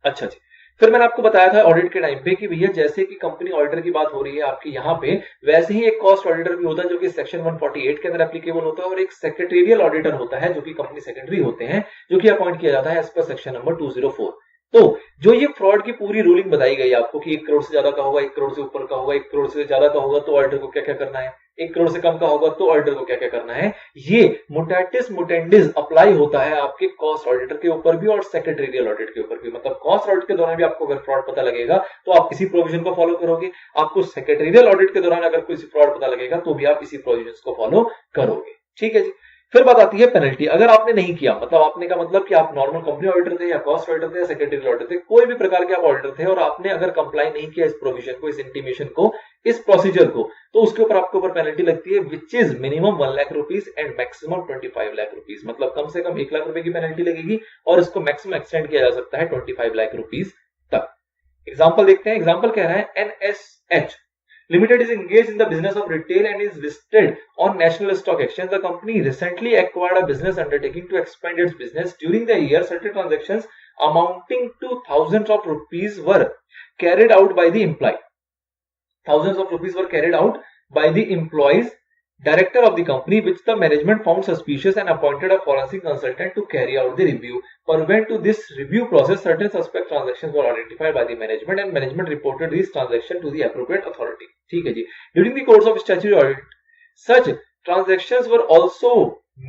अच्छा जी, फिर मैंने आपको बताया था ऑडिट के टाइम पे कि भैया जैसे कि कंपनी ऑडिटर की बात हो रही है आपकी यहाँ पे, वैसे ही एक कॉस्ट ऑडिटर भी होता है जो कि सेक्शन 148 के अंदर एप्लीकेबल होता है, और एक सेक्रेटेरियल ऑडिटर होता है जो कि कंपनी सेक्रेटरी होते हैं, जो कि अपॉइंट किया जाता है एज पर सेक्शन नंबर 204। तो जो ये फ्रॉड की पूरी रूलिंग बताई गई आपको कि 1 करोड़ से ज्यादा का होगा, 1 करोड़ से ऊपर का होगा, 1 करोड़ से ज्यादा का होगा तो ऑडिटर को क्या क्या करना है, 1 करोड़ से कम का होगा तो ऑडिटर को क्या क्या करना है, ये मुटेटिस मुटेंडिस अप्लाई होता है आपके कॉस्ट ऑडिटर के ऊपर भी और सेक्रेटरियल ऑडिट के ऊपर भी। मतलब कॉस्ट ऑडिट के दौरान भी आपको अगर फ्रॉड पता लगेगा तो आप इसी प्रोविजन को फॉलो करोगे, आपको सेक्रेटरियल ऑडिट के दौरान अगर कोई फ्रॉड पता लगेगा तो भी आप इसी प्रोविजन को फॉलो करोगे। ठीक है जी, फिर बात आती है पेनल्टी। अगर आपने नहीं किया, मतलब आपने का मतलब कि आप नॉर्मल कंपनी ऑडिटर थे या कॉस्ट ऑडिटर थे या सेक्रेटरी ऑडिटर थे, कोई भी प्रकार के आप ऑडिटर थे और आपने अगर कंप्लाई नहीं किया इस प्रोविजन को, इस इंटीमेशन को, इस प्रोसीजर को, तो उसके ऊपर आपके ऊपर पेनल्टी लगती है which is minimum 1 lakh rupees and maximum 25 lakh rupees. मतलब कम से कम 1 लाख रुपए की पेनल्टी लगेगी और इसको मैक्सिमम एक्सटेंड किया जा सकता है 25 लाख रुपीज तक। एग्जाम्पल देखते हैं। एग्जाम्पल कह रहा है NSH Limited is engaged in the business of retail and is listed on National Stock Exchange. The company recently acquired a business undertaking to expand its business. During the year, certain transactions amounting to thousands of rupees were carried out by the employee. Thousands of rupees were carried out by the employees, director of the company, which the management found suspicious and appointed a forensic consultant to carry out the review. Pursuant to this review process, certain suspect transactions were identified by the management and management reported these transactions to the appropriate authority. ठीक है जी। During the course of statutory audit, such transactions were also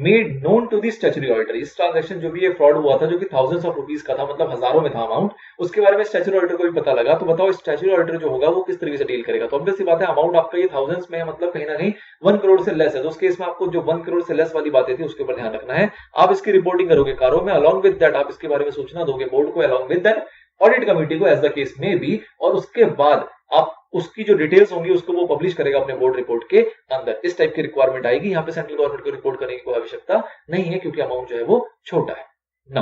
made known to the statutory auditor. इस transaction जो भी ये fraud हुआ था जो कि thousands of rupees का था, मतलब हजारों में था अमाउंट, उसके बारे में स्टैट्यूटरी ऑडिटर को भी पता लगा। तो बताओ स्टैट्यूटरी ऑडिटर जो होगा वो किस तरीके से डील करेगा। तो ऑब्वियस सी बात है अमाउंट आपका ये thousands में है, मतलब कहीं ना कहीं 1 करोड़ से लेस है, तो उस केस में आपको जो 1 करोड़ से लेस वाली बातें थी उसके ऊपर ध्यान रखना है। आप इसकी रिपोर्टिंग करोगे कारों में, अलॉन्ग विद दैट आप इसके बारे में सूचना दोगे बोर्ड को, along with that audit committee को एज द केस में भी, और उसके बाद आप उसकी जो डिटेल्स होंगी उसको वो पब्लिश करेगा अपने बोर्ड रिपोर्ट के अंदर। इस टाइप की रिक्वायरमेंट आएगी। यहाँ पे सेंट्रल गवर्नमेंट को रिपोर्ट करने की कोई आवश्यकता नहीं है क्योंकि अमाउंट जो है वो छोटा है ना।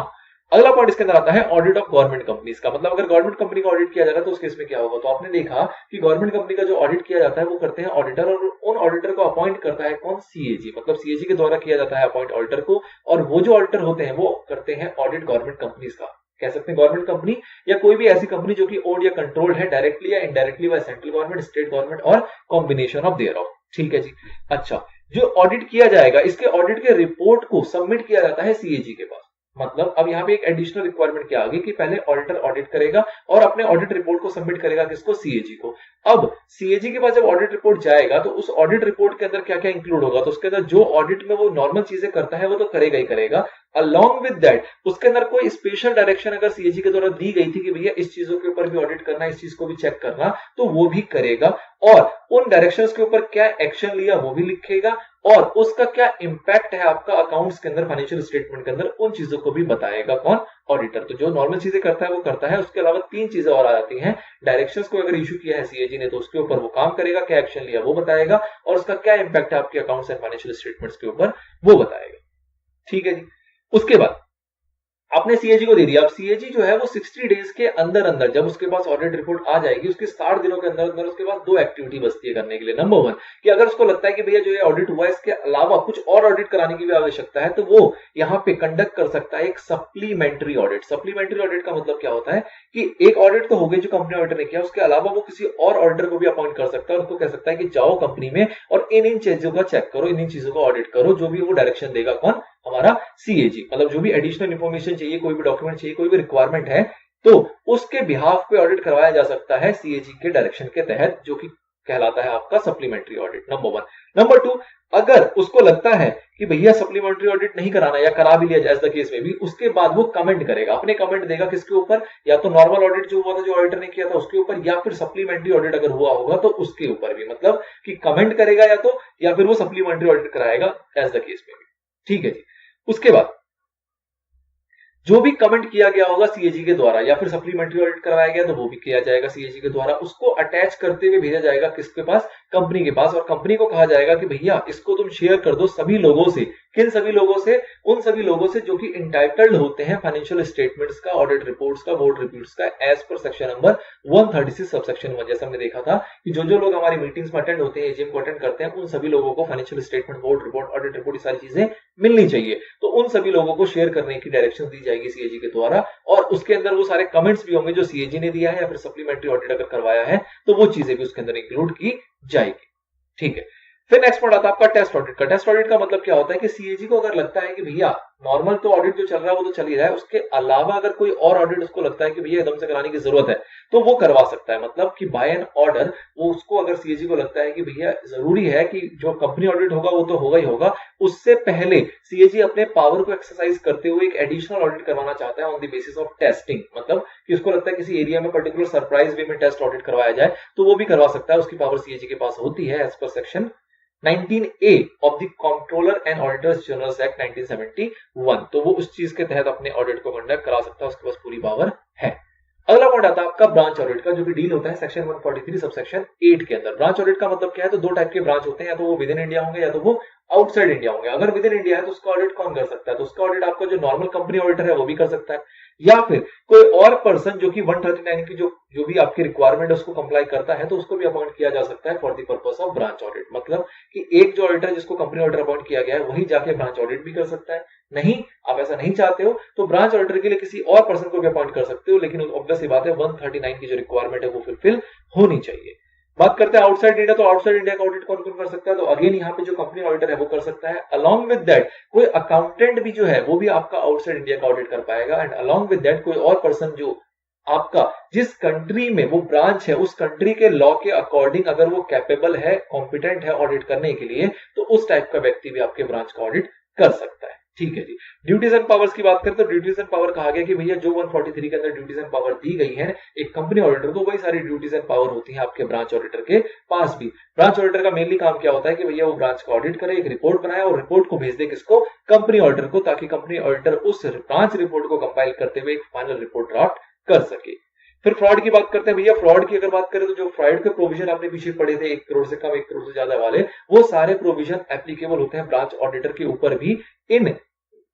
अगला पॉइंट इसके अंदर आता है ऑडिट ऑफ गवर्नमेंट कंपनीज का। मतलब अगर गवर्नमेंट कंपनी का ऑडिट किया जा रहा है तो उस केस में क्या होगा। तो आपने देखा कि गवर्नमेंट कंपनी का जो ऑडिट किया जाता है वो करते हैं ऑडिटर, और उन ऑडिटर को अपॉइंट करता है कौन? CAG। मतलब CAG के द्वारा किया जाता है अपॉइंट ऑडिटर को, और वो जो ऑडिटर होते हैं वो करते हैं ऑडिट गवर्नमेंट कंपनीज का। कह सकते हैं गवर्नमेंट कंपनी या कोई भी ऐसी कंपनी जो कि ओन्ड या कंट्रोल्ड है डायरेक्टली या indirectly by central government, state government और कॉम्बिनेशन ऑफ देयर ऑफ। ठीक है जी। अच्छा, जो ऑडिट किया जाएगा इसके ऑडिट के रिपोर्ट को सबमिट किया जाता है CAG के पास। मतलब अब यहाँ पे एक एडिशनल रिक्वायरमेंट क्या आ गई कि पहले ऑडिटर ऑडिट करेगा और अपने ऑडिट रिपोर्ट को सबमिट करेगा किसको? CAG को। अब CAG के पास जब ऑडिट रिपोर्ट जाएगा तो उस ऑडिट रिपोर्ट के अंदर क्या क्या इंक्लूड होगा। तो उसके अंदर जो ऑडिट में वो नॉर्मल चीजें करता है वो तो करेगा ही करेगा, अलॉन्ग विद दैट उसके अंदर कोई स्पेशल डायरेक्शन अगर सीएजी के द्वारा दी गई थी कि भैया इस चीजों के ऊपर भी ऑडिट करना, इस चीज को भी चेक करना, तो वो भी करेगा और उन डायरेक्शंस के ऊपर क्या एक्शन लिया वो भी लिखेगा और उसका क्या इंपैक्ट है आपका अकाउंट्स के अंदर, फाइनेंशियल स्टेटमेंट के अंदर, उन चीजों को भी बताएगा कौन? ऑडिटर। तो जो नॉर्मल चीजें करता है वो करता है, उसके अलावा 3 चीजें और आ जाती हैं। डायरेक्शंस को अगर इश्यू किया है सीएजी ने तो उसके ऊपर वो काम करेगा, क्या एक्शन लिया वो बताएगा और उसका क्या इंपैक्ट है आपके अकाउंट्स एंड फाइनेंशियल स्टेटमेंट्स के ऊपर वो बताएगा। ठीक है जी। उसके बाद आपने सीएजी को दे दिया। अब सीएजी जो है वो 60 डेज के अंदर अंदर जब उसके पास ऑडिट रिपोर्ट आ जाएगी, उसके 60 दिनों के अंदर अंदर उसके पास 2 एक्टिविटी बचती है करने के लिए। नंबर 1 कि अगर उसको लगता है कि भैया जो ये ऑडिट हुआ है इसके अलावा कुछ और ऑडिट कराने की भी आवश्यकता है तो वो यहां पे कंडक्ट कर सकता है एक सप्लीमेंट्री ऑडिट। सप्लीमेंट्री ऑडिट का मतलब क्या होता है कि एक ऑडिट तो हो गई जो कंपनी ऑडिटर ने किया, उसके अलावा वो किसी और ऑडिटर को भी अपॉइंट कर सकता है और उसको कह सकता है कि जाओ कंपनी में और इन चीजों का चेक करो, इन चीजों का ऑडिट करो, जो भी वो डायरेक्शन देगा कौन? हमारा सीएजी। मतलब जो भी एडिशनल इंफॉर्मेशन चाहिए, कोई भी डॉक्यूमेंट चाहिए, कोई भी रिक्वायरमेंट है तो उसके बिहाफ पे ऑडिट करवाया जा सकता है सीएजी के डायरेक्शन के तहत, जो कि कहलाता है आपका सप्लीमेंट्री ऑडिट। नंबर 1। नंबर 2, अगर उसको लगता है कि भैया सप्लीमेंट्री ऑडिट नहीं कराना या करा भी लिया जाए द केस में भी, उसके बाद वो कमेंट करेगा, अपने कमेंट देगा किसके ऊपर? या तो नॉर्मल ऑडिट जो हुआ था जो ऑडिटर ने किया था उसके ऊपर, या फिर सप्लीमेंट्री ऑडिट अगर हुआ होगा तो उसके ऊपर भी। मतलब कि कमेंट करेगा या तो, या फिर वो सप्लीमेंट्री ऑडिट कराएगा एज द केस में भी। ठीक है जी। उसके बाद जो भी कमेंट किया गया होगा सीएजी के द्वारा या फिर सप्लीमेंट्री ऑडिट करवाया गया तो वो भी किया जाएगा सीएजी के द्वारा, उसको अटैच करते हुए भेजा जाएगा किसके पास? कंपनी के पास। और कंपनी को कहा जाएगा कि भैया इसको तुम शेयर कर दो सभी लोगों से। किन सभी लोगों से? उन सभी लोगों से जो कि इंटाइटल्ड होते हैं फाइनेंशियल स्टेटमेंट्स का, ऑडिट रिपोर्ट्स का, बोर्ड रिपोर्ट्स का, as per section number 136 subsection 1। जैसा हमने देखा था कि जो लोग हमारी मीटिंग्स में अटेंड होते हैं, एजीएम को अटेंड करते हैं, उन सभी लोगों को financial statement, board report, audit report, ये सारी चीजें मिलनी चाहिए। तो उन सभी लोगों को शेयर करने की डायरेक्शन दी जाएगी सीएजी के द्वारा और उसके अंदर वो सारे कमेंट्स भी होंगे जो सीएजी ने दिया है या फिर सप्लीमेंट्री ऑडिट अगर करवाया है तो वो चीजें भी उसके अंदर इंक्लूड की जाएगी। ठीक है। फिर नेक्स्ट पॉइंट आता है आपका टेस्ट ऑडिट का। टेस्ट ऑडिट का मतलब क्या होता है कि सीएजी को अगर लगता है कि भैया नॉर्मल तो ऑडिट जो चल रहा है वो तो चल ही रहा है, उसके अलावा अगर कोई और ऑडिट उसको लगता है कि भैया एकदम से कराने की जरूरत है तो वो करवा सकता है। मतलब कि बाय एन ऑर्डर वो उसको, अगर सीएजी को लगता है कि भैया जरूरी है कि जो कंपनी ऑडिट होगा वो तो होगा ही होगा, उससे पहले सीएजी अपने पावर को एक्सरसाइज करते हुए एक एडिशनल ऑडिट करवाना चाहता है on the basis of testing. मतलब कि उसको लगता है किसी एरिया में पर्टिकुलर सरप्राइज वे में टेस्ट ऑडिट करवाया जाए तो वो भी करवा सकता है, उसकी पावर सीएजी के पास होती है as per section 19A of the controller and auditors generals act 1971। तो वो उस चीज के तहत अपने ऑडिट को कंडक्ट करा सकता है, उसके पास पूरी पावर है। अगला पॉइंट आता है आपका ब्रांच ऑडिट का, जो कि डील होता है सेक्शन 143 सबसेक्शन 8 के अंदर। ब्रांच ऑडिट का मतलब क्या है? तो 2 टाइप के ब्रांच होते हैं, या तो वो विद इन इंडिया होंगे या तो वो आउटसाइड इंडिया होंगे। अगर विद इन इंडिया है तो उसका ऑडिट कौन कर सकता है? तो उसका ऑडिट आपका जो नॉर्मल कंपनी ऑडिटर है वो भी कर सकता है, या फिर कोई और पर्सन जो कि 139 की जो भी आपकी रिक्वायरमेंट है उसको कंप्लाई करता है तो उसको भी अपॉइंट किया जा सकता है for the purpose of branch audit. मतलब कि एक जो ऑडिटर जिसको कंपनी ऑडिटर अपॉइंट किया गया है वही जाके ब्रांच ऑडिट भी कर सकता है। नहीं, आप ऐसा नहीं चाहते हो तो ब्रांच ऑडिटर के लिए किसी और पर्सन को भी अपॉइंट कर सकते हो, लेकिन ऑब्वियस सी बात है 139 की जो रिक्वायरमेंट है वो फुलफिल होनी चाहिए। बात करते हैं आउटसाइड इंडिया, तो आउटसाइड इंडिया का ऑडिट कौन कौन कर सकता है? तो अगेन यहाँ पे जो कंपनी ऑडिटर है वो कर सकता है। अलॉन्ग विद दैट कोई अकाउंटेंट भी जो है वो भी आपका आउटसाइड इंडिया का ऑडिट कर पाएगा। एंड अलॉन्ग विद दैट कोई और पर्सन जो आपका जिस कंट्री में वो ब्रांच है उस कंट्री के लॉ के अकॉर्डिंग अगर वो कैपेबल है, कॉम्पिटेंट है ऑडिट करने के लिए, तो उस टाइप का व्यक्ति भी आपके ब्रांच का ऑडिट कर सकता है। ठीक है जी। ड्यूटीज एंड पावर्स की बात करें तो ड्यूटीज एंड पावर कहा गया कि भैया जो 143 के अंदर ड्यूटीज एंड पावर दी गई है एक कंपनी ऑडिटर को, वही सारी ड्यूटीज एंड पावर होती है आपके ब्रांच ऑडिटर के पास भी। ब्रांच ऑडिटर का मेनली काम क्या होता है कि भैया वो ब्रांच का ऑडिट करे, एक रिपोर्ट बनाए और रिपोर्ट को भेज दे किसको? कंपनी ऑडिटर को, ताकि कंपनी ऑडिटर उस ब्रांच रिपोर्ट को कंपाइल करते हुए एक फाइनल रिपोर्ट ड्राफ्ट कर सके। फिर फ्रॉड की बात करते हैं भैया। फ्रॉड की अगर बात करें तो जो फ्रॉड के प्रोविजन आपने पीछे पढ़े थे 1 करोड़ से कम 1 करोड़ से ज्यादा वाले, वो सारे प्रोविजन एप्लीकेबल होते हैं ब्रांच ऑडिटर के ऊपर भी, इन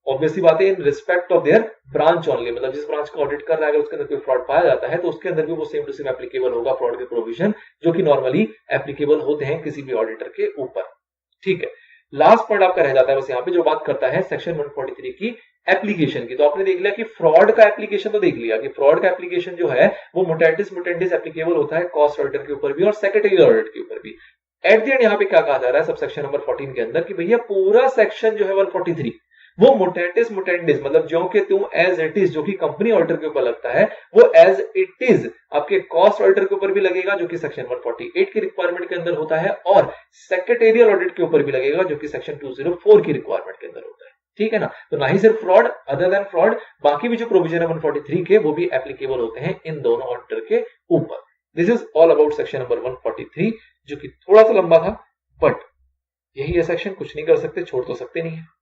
ऑब्वियसली बात है in respect of their branch only. मतलब जिस ब्रांच को ऑडिट कर रहा है अगर उसके अंदर कोई फ्रॉड पाया जाता है तो उसके अंदर भी वो सेम टू सेम एप्लीकेबल होगा फ्रॉड के प्रोविजन, जो कि नॉर्मली एप्लीकेबल होते हैं किसी भी ऑडिटर के ऊपर। ठीक है। लास्ट पॉइंट आपका रह जाता है बस यहाँ पे, जो बात करता है सेक्शन 143 की एप्लीकेशन की। तो आपने देख लिया कि फ्रॉड का एप्लीकेशन तो देख लिया कि फ्रॉड का एप्लीकेशन जो है वो मुटेंडिस मुटेंडिस एप्लीकेबल होता है कॉस्ट ऑडिटर के ऊपर भी और सेक्रेटरी ऑडिट के ऊपर भी। एट द एंड यहाँ पे क्या कहा जा रहा है सबसेक्शन नंबर 14 के अंदर कि भैया पूरा सेक्शन जो है 143 वो मुटेंडिस मुटेंडिस, मतलब जो कि तुम एज इट इज, जो कि कंपनी ऑडिटर के ऊपर लगता है वो एज इट इज आपके कॉस्ट ऑडिटर के ऊपर भी लगेगा जो कि सेक्शन 148 की रिक्वायरमेंट के अंदर होता है, और सेक्रेटेरियल ऑडिट के ऊपर भी लगेगा जो कि सेक्शन 204 की रिक्वायरमेंट के अंदर होता है। ठीक है ना। तो ना ही सिर्फ फ्रॉड, अदर देन फ्रॉड बाकी भी जो प्रोविजन है 143 के वो भी एप्लीकेबल होते हैं इन दोनों ऑडिटर के ऊपर। This is all about section number 143 जो कि थोड़ा सा लंबा था, बट यही है सेक्शन, कुछ नहीं कर सकते, छोड़ तो सकते नहीं है।